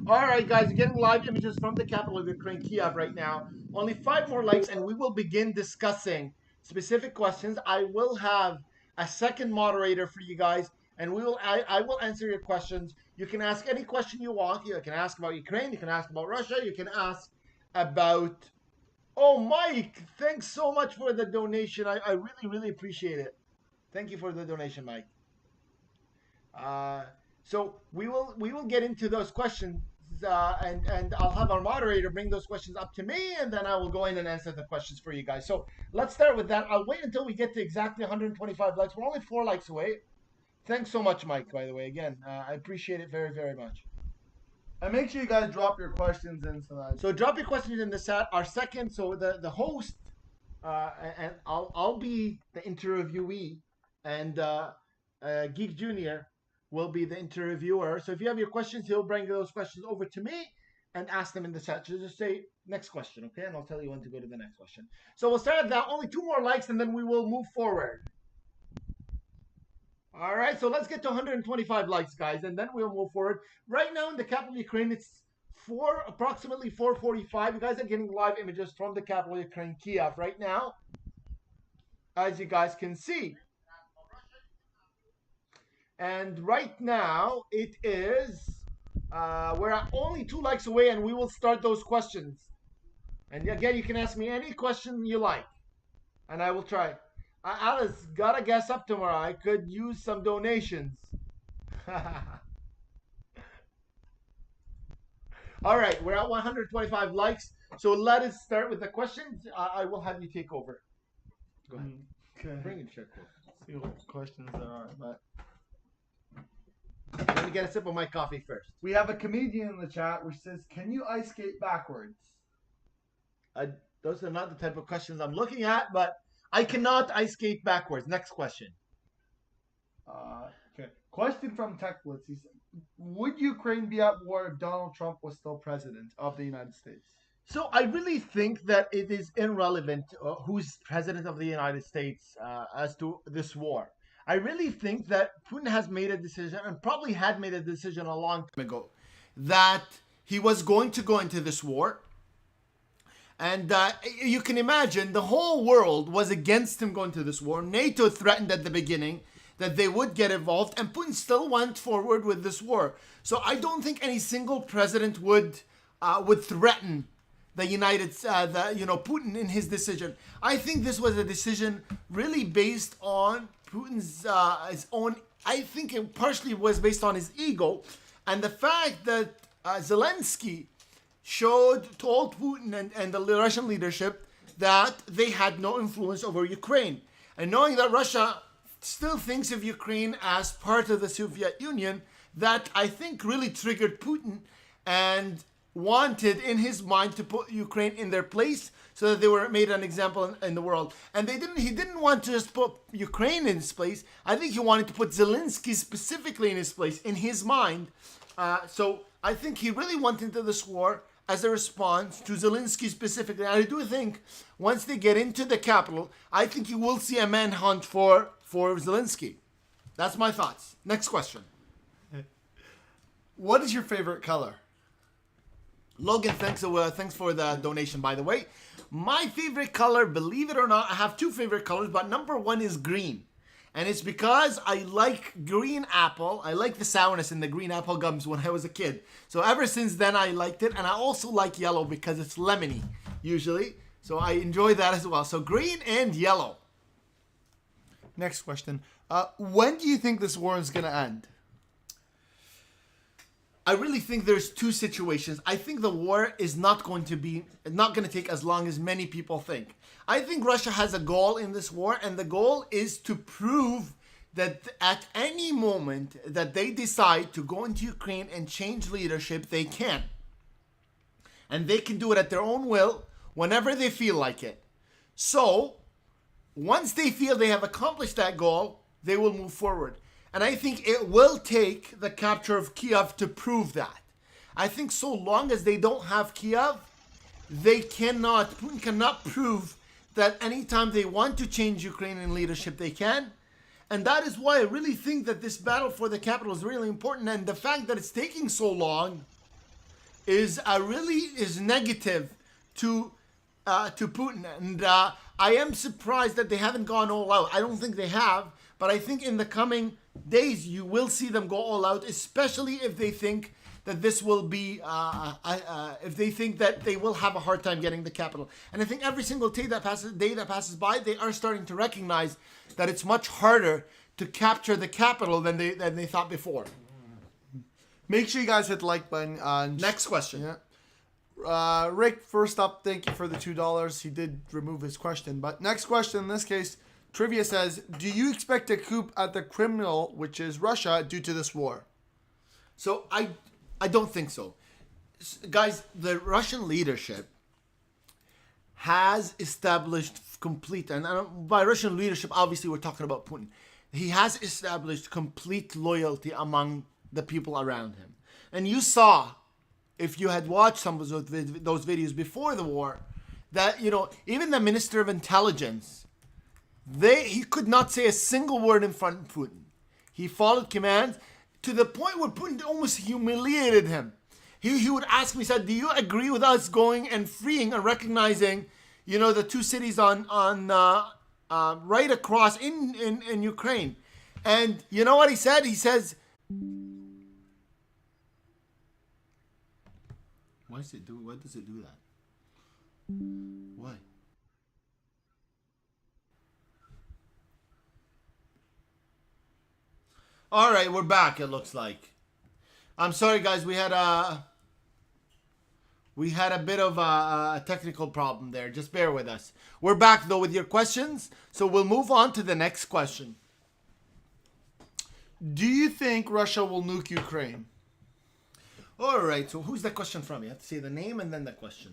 All right, guys, we're getting live images from the capital of Ukraine, Kiev, right now. Only 5 more likes, and we will begin discussing specific questions. I will have a second moderator for you guys, and I will answer your questions. You can ask any question you want. You can ask about Ukraine. You can ask about Russia. You can ask about. Oh, Mike! Thanks so much for the donation. I really, really appreciate it. Thank you for the donation, Mike. So we will get into those questions, and I'll have our moderator bring those questions up to me, and then I will go in and answer the questions for you guys. So let's start with that. I'll wait until we get to exactly 125 likes. We're only 4 likes away. Thanks so much, Mike, by the way. Again, I appreciate it very, very much. and make sure you guys drop your questions in So drop your questions in the chat. Our second, so the host, and I'll be the interviewee, and Geek Junior will be the interviewer. So if you have your questions, he'll bring those questions over to me and ask them in the chat. So just say next question, okay? And I'll tell you when to go to the next question. So we'll start at that. Only 2 more likes, and then we will move forward. All right, so let's get to 125 likes, guys, and then we'll move forward. Right now in the capital of Ukraine, it's approximately 4:45. You guys are getting live images from the capital of Ukraine, Kiev, right now, as you guys can see. And right now, it is, we're at only 2 likes away, and we will start those questions. And again, you can ask me any question you like, and I will try. Alice, gotta guess up tomorrow. I could use some donations. All right, we're at 125 likes. So let us start with the questions. I will have you take over. Go ahead. Okay. Bring it, check. See what questions there are, but Let me get a sip of my coffee first. we have a comedian in the chat which says, "Can you ice skate backwards?" Those are not the type of questions I'm looking at, but I cannot ice skate backwards. Next question. Okay. Question from Tech Blitz. He said, "Would Ukraine be at war if Donald Trump was still president of the United States?" So I really think that it is irrelevant who's president of the United States as to this war. I really think that Putin has made a decision, and probably had made a decision a long time ago, that he was going to go into this war. And you can imagine the whole world was against him going to this war. NATO threatened at the beginning that they would get involved, and Putin still went forward with this war. So I don't think any single president would threaten the Putin in his decision. I think this was a decision really based on Putin's his own. I think it partially was based on his ego, and the fact that Zelensky told Putin and the Russian leadership that they had no influence over Ukraine. And knowing that Russia still thinks of Ukraine as part of the Soviet Union, that I think really triggered Putin and wanted in his mind to put Ukraine in their place so that they were made an example in the world. And he didn't want to just put Ukraine in his place. I think he wanted to put Zelensky specifically in his place, in his mind. So I think he really went into this war as a response to Zelensky specifically. I do think once they get into the capital, I think you will see a manhunt for Zelensky. That's my thoughts. Next question. What is your favorite color? Logan, thanks for the donation, by the way. My favorite color, believe it or not, I have 2 favorite colors, but number 1 is green. And it's because I like green apple. I like the sourness in the green apple gums when I was a kid. So ever since then, I liked it. And I also like yellow because it's lemony, usually. So I enjoy that as well. So green and yellow. Next question. When do you think this war is going to end? I really think there's two situations. I think the war is not going to take as long as many people think. I think Russia has a goal in this war, and the goal is to prove that at any moment that they decide to go into Ukraine and change leadership, they can. And they can do it at their own will, whenever they feel like it. So, once they feel they have accomplished that goal, they will move forward. And I think it will take the capture of Kiev to prove that. I think so long as they don't have Kiev, Putin cannot prove that anytime they want to change Ukrainian leadership, they can. And that is why I really think that this battle for the capital is really important. And the fact that it's taking so long is negative to Putin. And I am surprised that they haven't gone all out. I don't think they have. But I think in the coming days, you will see them go all out, especially if they think that this will be, if they think that they will have a hard time getting the capital. And I think every single day that passes by, they are starting to recognize that it's much harder to capture the capital than they thought before. Make sure you guys hit the like button. Next question. Yeah. Rick, first up, thank you for the $2. He did remove his question. But next question, in this case, Trivia says, do you expect a coup at the Kremlin, which is Russia, due to this war? So I don't think so. Guys, the Russian leadership has established complete, and by Russian leadership, obviously we're talking about Putin. He has established complete loyalty among the people around him. And you saw, if you had watched some of those videos before the war, that, even the Minister of Intelligence, he could not say a single word in front of Putin. He followed commands to the point where Putin almost humiliated him. He would ask me, he said, do you agree with us going and freeing and recognizing, the two cities on right across in Ukraine? And you know what he said? He says, why does it do that? Why? All right, we're back, it looks like. I'm sorry, guys. We had a bit of a technical problem there. Just bear with us. We're back, though, with your questions. So we'll move on to the next question. Do you think Russia will nuke Ukraine? All right. So who's the question from? You have to say the name and then the question.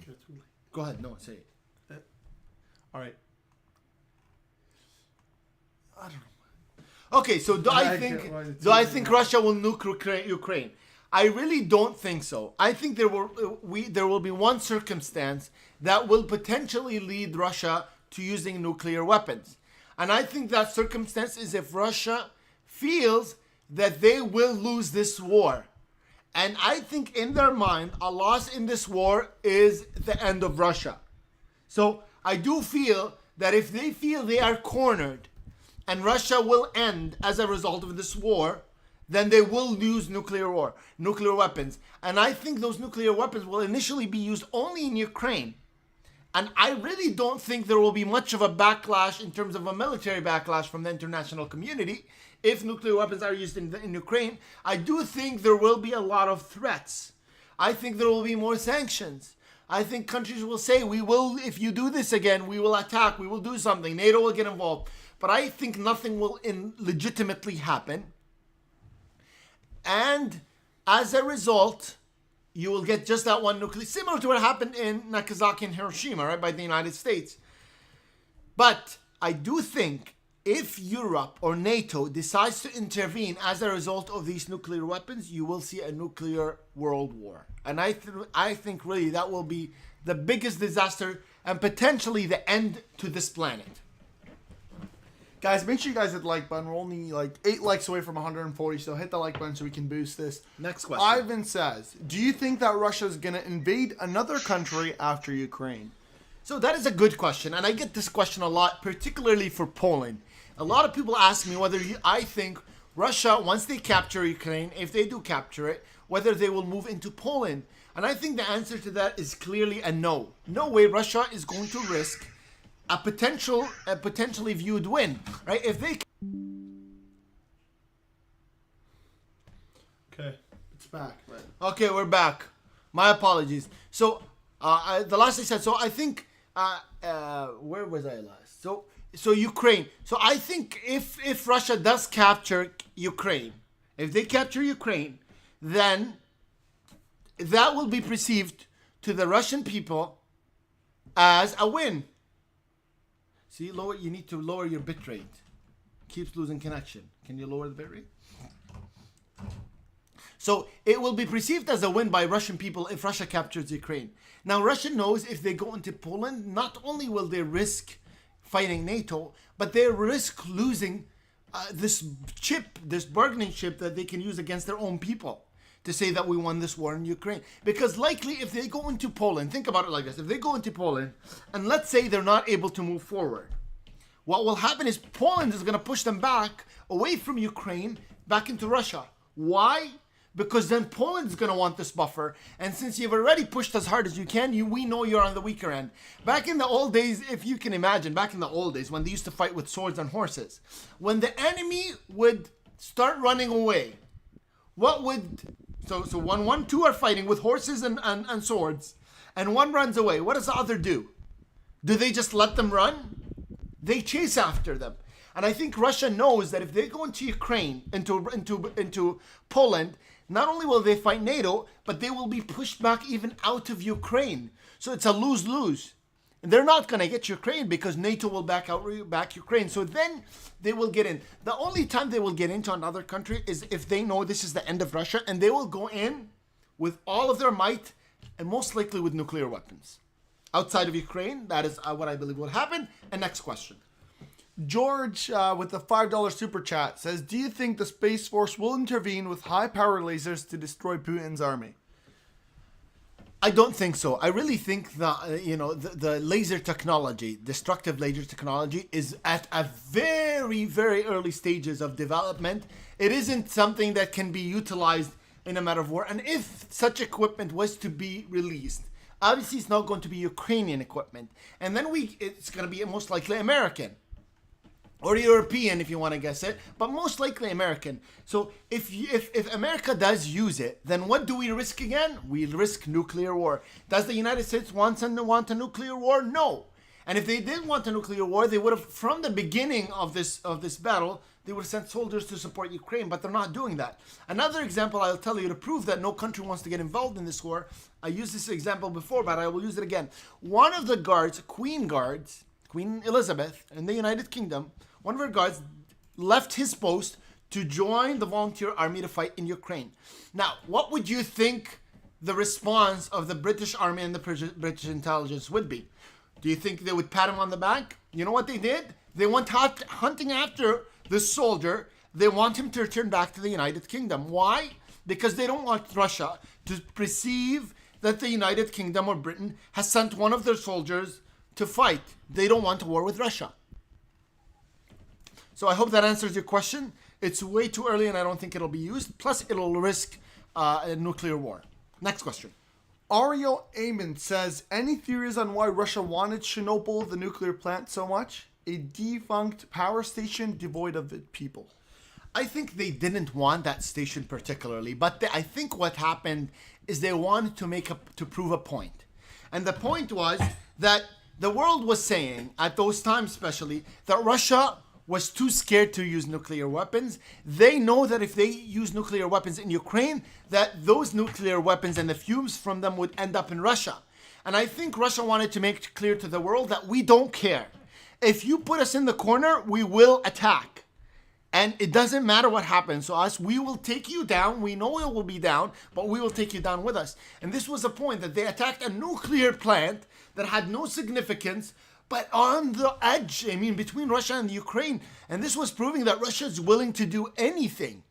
Go ahead. No, say it. All right. I don't know. Okay, so do I think Russia will nuke Ukraine? I really don't think so. I think there will be one circumstance that will potentially lead Russia to using nuclear weapons. And I think that circumstance is if Russia feels that they will lose this war. And I think in their mind, a loss in this war is the end of Russia. So I do feel that if they feel they are cornered and Russia will end as a result of this war, then they will use nuclear weapons. And I think those nuclear weapons will initially be used only in Ukraine. And I really don't think there will be much of a backlash in terms of a military backlash from the international community if nuclear weapons are used in Ukraine. I do think there will be a lot of threats. I think there will be more sanctions. I think countries will say, if you do this again, we will attack, we will do something, NATO will get involved. But I think nothing will legitimately happen. And as a result, you will get just that one nuclear, similar to what happened in Nagasaki and Hiroshima, right, by the United States. But I do think if Europe or NATO decides to intervene as a result of these nuclear weapons, you will see a nuclear world war. And I think really that will be the biggest disaster and potentially the end to this planet. Guys, make sure you guys hit the like button. We're only like 8 likes away from 140, so hit the like button so we can boost this. Next question. Ivan says, do you think that Russia is going to invade another country after Ukraine? So that is a good question, and I get this question a lot, particularly for Poland. A lot of people ask me whether I think Russia, once they capture Ukraine, if they do capture it, whether they will move into Poland. And I think the answer to that is clearly a no. No way Russia is going to risk a potentially viewed win, right? If they... Okay. It's back. But... Okay, we're back. My apologies. So, the last I said, so I think, where was I last? So Ukraine. So I think if Russia does capture Ukraine, if they capture Ukraine, then that will be perceived to the Russian people as a win. See, you need to lower your bit rate. Keeps losing connection. Can you lower the bit rate? So it will be perceived as a win by Russian people if Russia captures Ukraine. Now, Russia knows if they go into Poland, not only will they risk fighting NATO, but they risk losing this bargaining chip that they can use against their own people to say that we won this war in Ukraine. Because likely if they go into Poland, think about it like this, if they go into Poland and let's say they're not able to move forward, what will happen is Poland is going to push them back away from Ukraine, back into Russia. Why? Because then Poland is going to want this buffer. And since you've already pushed as hard as you can, we know you're on the weaker end. Back in the old days, if you can imagine, back in the old days when they used to fight with swords and horses, when the enemy would start running away, so two are fighting with horses and swords, and one runs away. What does the other do? Do they just let them run? They chase after them. And I think Russia knows that if they go into Ukraine, into Poland, not only will they fight NATO, but they will be pushed back even out of Ukraine. So it's a lose-lose. And they're not going to get Ukraine because NATO will back Ukraine. So then they will get in. The only time they will get into another country is if they know this is the end of Russia, and they will go in with all of their might and most likely with nuclear weapons. Outside of Ukraine, that is what I believe will happen. And next question. George, with the $5 super chat, says, do you think the Space Force will intervene with high-power lasers to destroy Putin's army? I don't think so. I really think that, the laser technology, destructive laser technology, is at a very, very early stages of development. It isn't something that can be utilized in a matter of war. And if such equipment was to be released, obviously it's not going to be Ukrainian equipment. And then it's going to be most likely American. Or European, if you want to guess it, but most likely American. So if America does use it, then what do we risk again? We risk nuclear war. Does the United States want a nuclear war? No. And if they did want a nuclear war, they would have, from the beginning of this battle, they would have sent soldiers to support Ukraine, but they're not doing that. Another example I'll tell you to prove that no country wants to get involved in this war. I used this example before, but I will use it again. One of the guards, Queen Elizabeth in the United Kingdom, one of her guards left his post to join the volunteer army to fight in Ukraine. Now, what would you think the response of the British army and the British intelligence would be? Do you think they would pat him on the back? You know what they did? They went hunting after this soldier. They want him to return back to the United Kingdom. Why? Because they don't want Russia to perceive that the United Kingdom or Britain has sent one of their soldiers to fight. They don't want a war with Russia. So I hope that answers your question. It's way too early and I don't think it'll be used. Plus, it'll risk a nuclear war. Next question. Ariel Amon says, any theories on why Russia wanted Chernobyl, the nuclear plant, so much? A defunct power station devoid of people. I think they didn't want that station particularly, but I think what happened is they wanted to prove a point. And the point was that the world was saying, at those times especially, that Russia was too scared to use nuclear weapons. They know that if they use nuclear weapons in Ukraine, that those nuclear weapons and the fumes from them would end up in Russia. And I think Russia wanted to make clear to the world that we don't care. If you put us in the corner, we will attack. And it doesn't matter what happens to us. We will take you down. We know it will be down, but we will take you down with us. And this was the point, that they attacked a nuclear plant that had no significance, but on the edge, between Russia and Ukraine. And this was proving that Russia is willing to do anything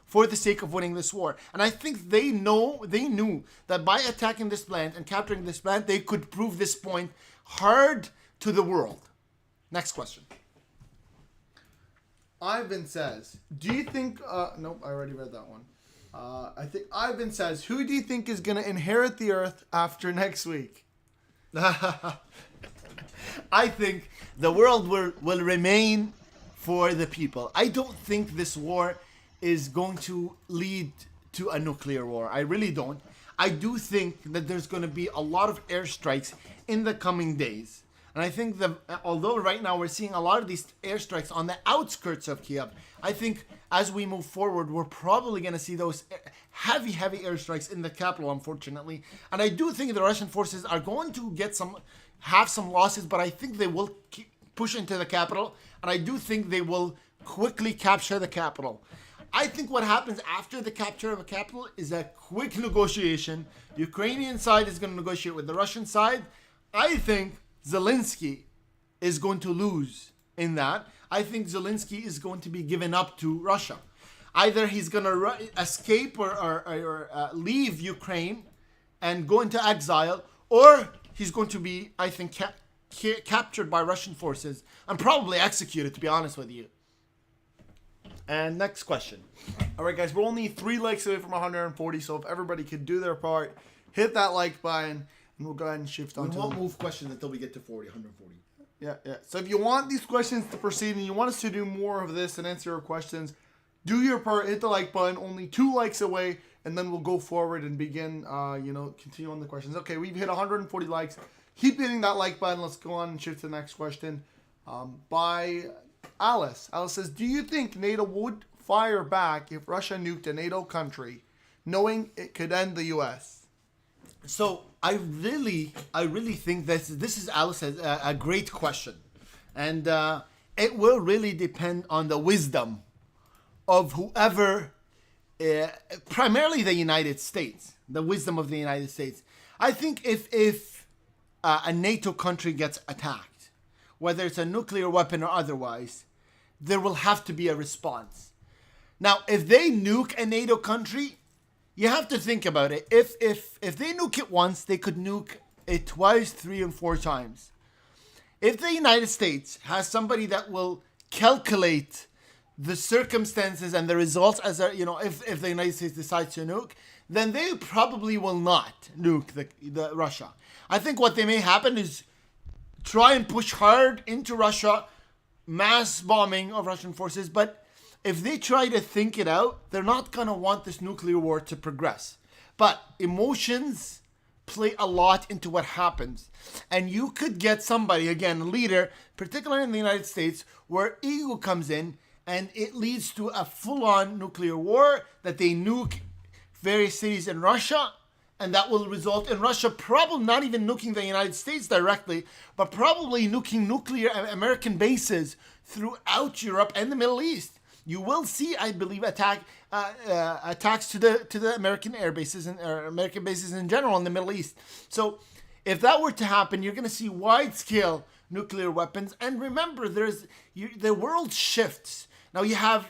for the sake of winning this war. And I think they knew that by attacking this plant and capturing this plant, they could prove this point hard to the world. Next question. Ivan says, do you think, nope, I already read that one. I think Ivan says, who do you think is going to inherit the earth after next week? I think the world will remain for the people. I don't think this war is going to lead to a nuclear war. I really don't. I do think that there's going to be a lot of airstrikes in the coming days. And I think that although right now we're seeing a lot of these airstrikes on the outskirts of Kiev, I think as we move forward, we're probably going to see those heavy airstrikes in the capital, unfortunately. And I do think the Russian forces are going to have some losses, but I think they will push into the capital. And I do think they will quickly capture the capital. I think what happens after the capture of a capital is a quick negotiation. Ukrainian side is going to negotiate with the Russian side. I think Zelensky is going to lose in that. I think Zelensky is going to be given up to Russia. Either he's going to escape or leave Ukraine and go into exile, or he's going to be, I think, captured by Russian forces and probably executed, to be honest with you. And next question. All right, guys, we're only 3 likes away from 140, so if everybody could do their part, hit that like button, and we'll go ahead and shift on to We won't move questions until we get to 140. Yeah. So if you want these questions to proceed and you want us to do more of this and answer your questions, do your part, hit the like button, only 2 likes away, and then we'll go forward and begin, continue on the questions. Okay, we've hit 140 likes. Keep hitting that like button. Let's go on and shift to the next question. By Alice. Alice says, do you think NATO would fire back if Russia nuked a NATO country, knowing it could end the U.S.? So I really think that this is Alice a great question, and it will really depend on the wisdom of whoever, primarily the United States, the wisdom of the United States. I think if a NATO country gets attacked, whether it's a nuclear weapon or otherwise, there will have to be a response. Now, if they nuke a NATO country, you have to think about it. If they nuke it once, they could nuke it twice, 3 and 4 times. If the United States has somebody that will calculate the circumstances and the results, if the United States decides to nuke, then they probably will not nuke the Russia. I think what may happen is try and push hard into Russia, mass bombing of Russian forces, but if they try to think it out, they're not going to want this nuclear war to progress. But emotions play a lot into what happens. And you could get somebody, again, a leader, particularly in the United States, where ego comes in and it leads to a full-on nuclear war, that they nuke various cities in Russia, and that will result in Russia probably not even nuking the United States directly, but probably nuking nuclear American bases throughout Europe and the Middle East. You will see, I believe, attacks to the American air bases or American bases in general in the Middle East. So if that were to happen, you're going to see wide-scale nuclear weapons. And remember, the world shifts. Now you have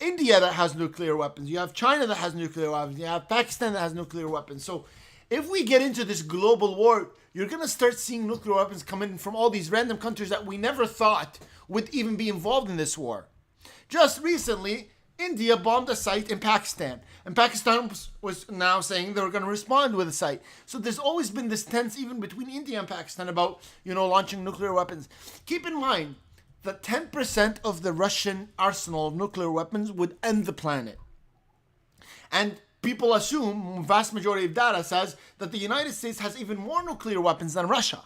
India that has nuclear weapons. You have China that has nuclear weapons. You have Pakistan that has nuclear weapons. So if we get into this global war, you're going to start seeing nuclear weapons come in from all these random countries that we never thought would even be involved in this war. Just recently, India bombed a site in Pakistan, and Pakistan was now saying they were going to respond with a site. So there's always been this tense even between India and Pakistan about, launching nuclear weapons. Keep in mind that 10% of the Russian arsenal of nuclear weapons would end the planet. And people assume, vast majority of data says, that the United States has even more nuclear weapons than Russia.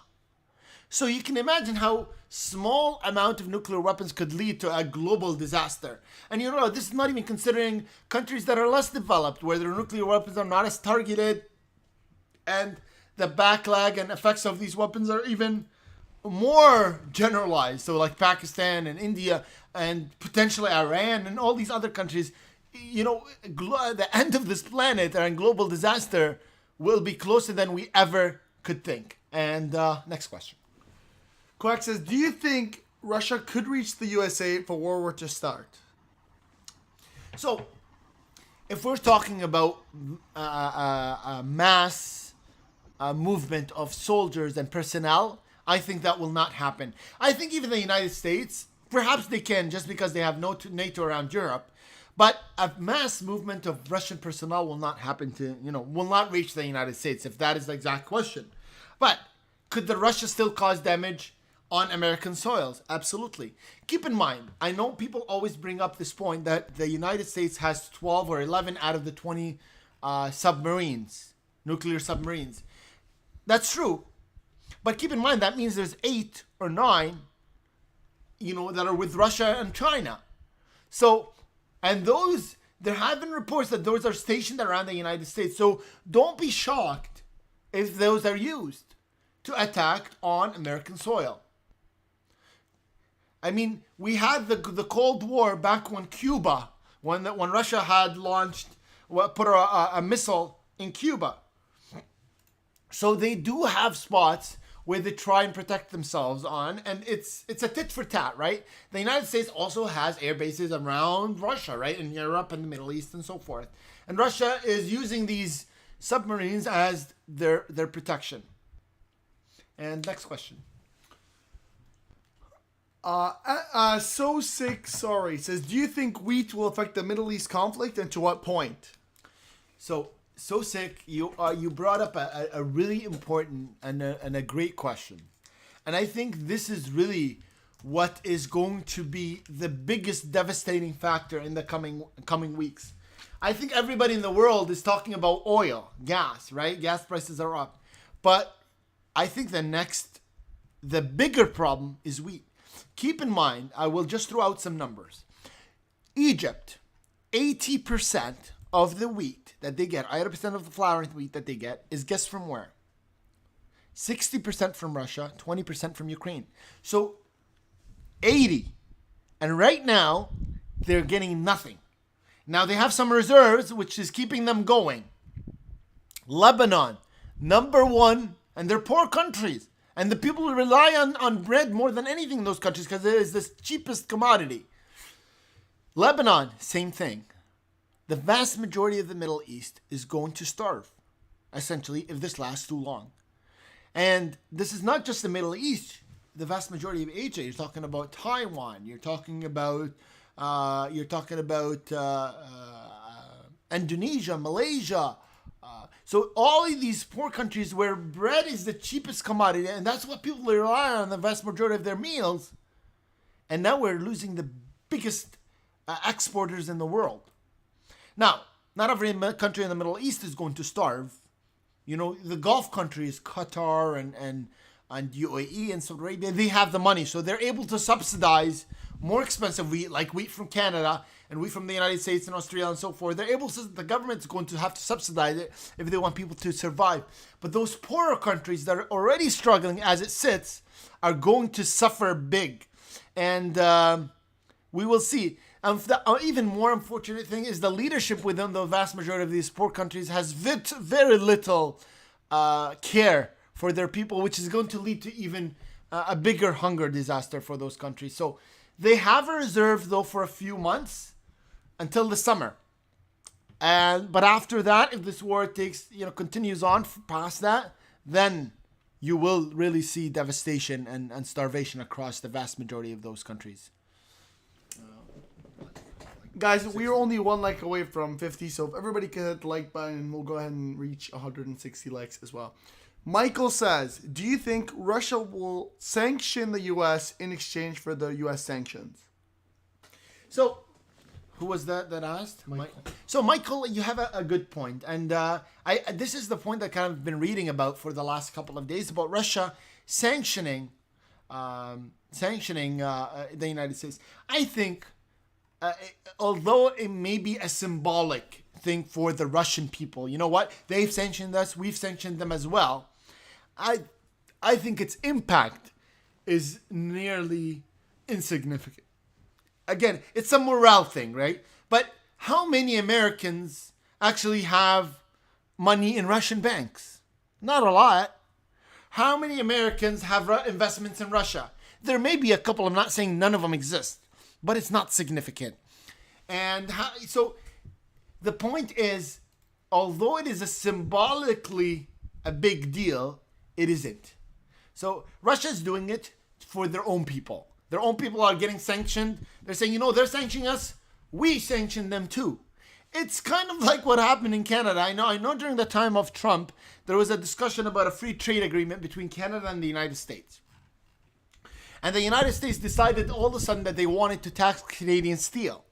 So you can imagine how small amount of nuclear weapons could lead to a global disaster. And this is not even considering countries that are less developed, where their nuclear weapons are not as targeted, and the backlash and effects of these weapons are even more generalized. So like Pakistan and India and potentially Iran and all these other countries, the end of this planet and global disaster will be closer than we ever could think. And next question. Quack says, do you think Russia could reach the USA for World War to start? So, if we're talking about a mass movement of soldiers and personnel, I think that will not happen. I think even the United States, perhaps they can just because they have no NATO around Europe, but a mass movement of Russian personnel will not happen will not reach the United States, if that is the exact question. But could the Russia still cause damage? on American soils. Absolutely. Keep in mind, I know people always bring up this point that the United States has 12 or 11 out of the 20 submarines, nuclear submarines. That's true. But keep in mind, that means there's 8 or 9, that are with Russia and China. So, and those, there have been reports that those are stationed around the United States. So don't be shocked if those are used to attack on American soil. I mean, we had the Cold War back when Cuba, when Russia had put a missile in Cuba. So they do have spots where they try and protect themselves on, and it's a tit for tat, right? The United States also has air bases around Russia, right? In Europe and the Middle East and so forth. And Russia is using these submarines as their protection. And next question. So sick, sorry, says, do you think wheat will affect the Middle East conflict, and to what point? So sick, you brought up a really important and a great question. And I think this is really what is going to be the biggest devastating factor in the coming weeks. I think everybody in the world is talking about oil, gas, right? Gas prices are up. But I think the bigger problem is wheat. Keep in mind, I will just throw out some numbers. Egypt, 80% of the wheat that they get, 80% of the flour and wheat that they get is guess from where? 60% from Russia, 20% from Ukraine. So 80. And right now, they're getting nothing. Now they have some reserves, which is keeping them going. Lebanon, number one, and they're poor countries. And the people rely on bread more than anything in those countries because it is the cheapest commodity. Lebanon, same thing. The vast majority of the Middle East is going to starve, essentially, if this lasts too long. And this is not just the Middle East. The vast majority of Asia. You're talking about Taiwan. You're talking about Indonesia, Malaysia. So all of these poor countries where bread is the cheapest commodity, and that's what people rely on the vast majority of their meals. And now we're losing the biggest exporters in the world. Now, not every country in the Middle East is going to starve. The Gulf countries, Qatar and UAE and Saudi Arabia, they have the money. So they're able to subsidize more expensive wheat, like wheat from Canada and wheat from the United States and Australia and so forth. They're able to, the government's going to have to subsidize it if they want people to survive. But those poorer countries that are already struggling as it sits are going to suffer big. And we will see. And the even more unfortunate thing is the leadership within the vast majority of these poor countries has very little care for their people, which is going to lead to even a bigger hunger disaster for those countries. So they have a reserve, though, for a few months until the summer. But after that, if this war continues on past that, then you will really see devastation and starvation across the vast majority of those countries. Guys, we are only one like away from 50, so if everybody can hit the like button, we'll go ahead and reach 160 likes as well. Michael says, do you think Russia will sanction the U.S. in exchange for the U.S. sanctions? So, who was that asked? Michael. So, Michael, you have a good point. And this is the point that kind of been reading about for the last couple of days about Russia sanctioning the United States. I think, although it may be a symbolic thing for the Russian people, you know what? They've sanctioned us. We've sanctioned them as well. I think its impact is nearly insignificant. Again, it's a morale thing, right? But how many Americans actually have money in Russian banks? Not a lot. How many Americans have investments in Russia? There may be a couple. I'm not saying none of them exist, but it's not significant. And so the point is, although it is symbolically a big deal, it isn't. So Russia is doing it for their own people. Their own people are getting sanctioned. They're saying, they're sanctioning us. We sanction them too. It's kind of like what happened in Canada. I know during the time of Trump, there was a discussion about a free trade agreement between Canada and the United States. And the United States decided all of a sudden that they wanted to tax Canadian steel.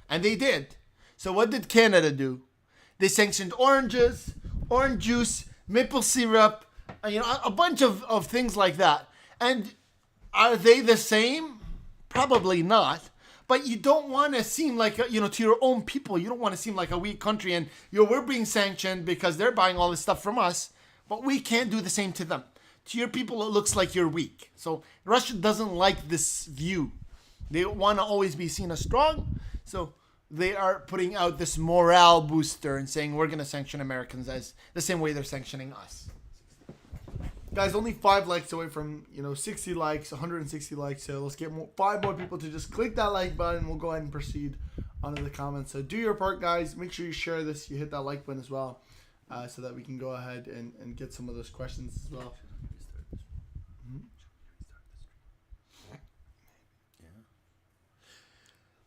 And they did. So what did Canada do? They sanctioned oranges, orange juice, maple syrup, a bunch of things like that. And are they the same? Probably not. But you don't want to seem like, to your own people, you don't want to seem like a weak country and, we're being sanctioned because they're buying all this stuff from us, but we can't do the same to them. To your people, it looks like you're weak. So Russia doesn't like this view. They want to always be seen as strong. So they are putting out this morale booster and saying we're going to sanction Americans as the same way they're sanctioning us. Guys, only 5 likes away from 60 likes, 160 likes. So let's get 5 more people to just click that like button. We'll go ahead and proceed onto the comments. So do your part, guys. Make sure you share this. You hit that like button as well, so that we can go ahead and get some of those questions as well.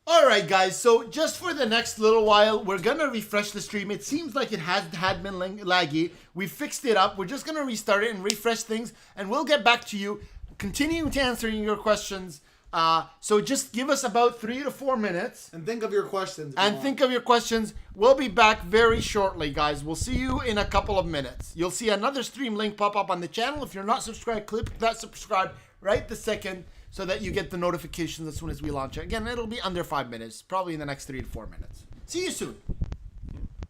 All right, guys, so just for the next little while, we're going to refresh the stream. It seems like it had been laggy. We fixed it up. We're just going to restart it and refresh things, and we'll get back to you, continuing to answering your questions. So just give us about 3 to 4 minutes. And think of your questions. We'll be back very shortly, guys. We'll see you in a couple of minutes. You'll see another stream link pop up on the channel. If you're not subscribed, click that subscribe right the second, so that you get the notifications as soon as we launch it. Again, it'll be under 5 minutes, probably in the next 3 to 4 minutes. See you soon.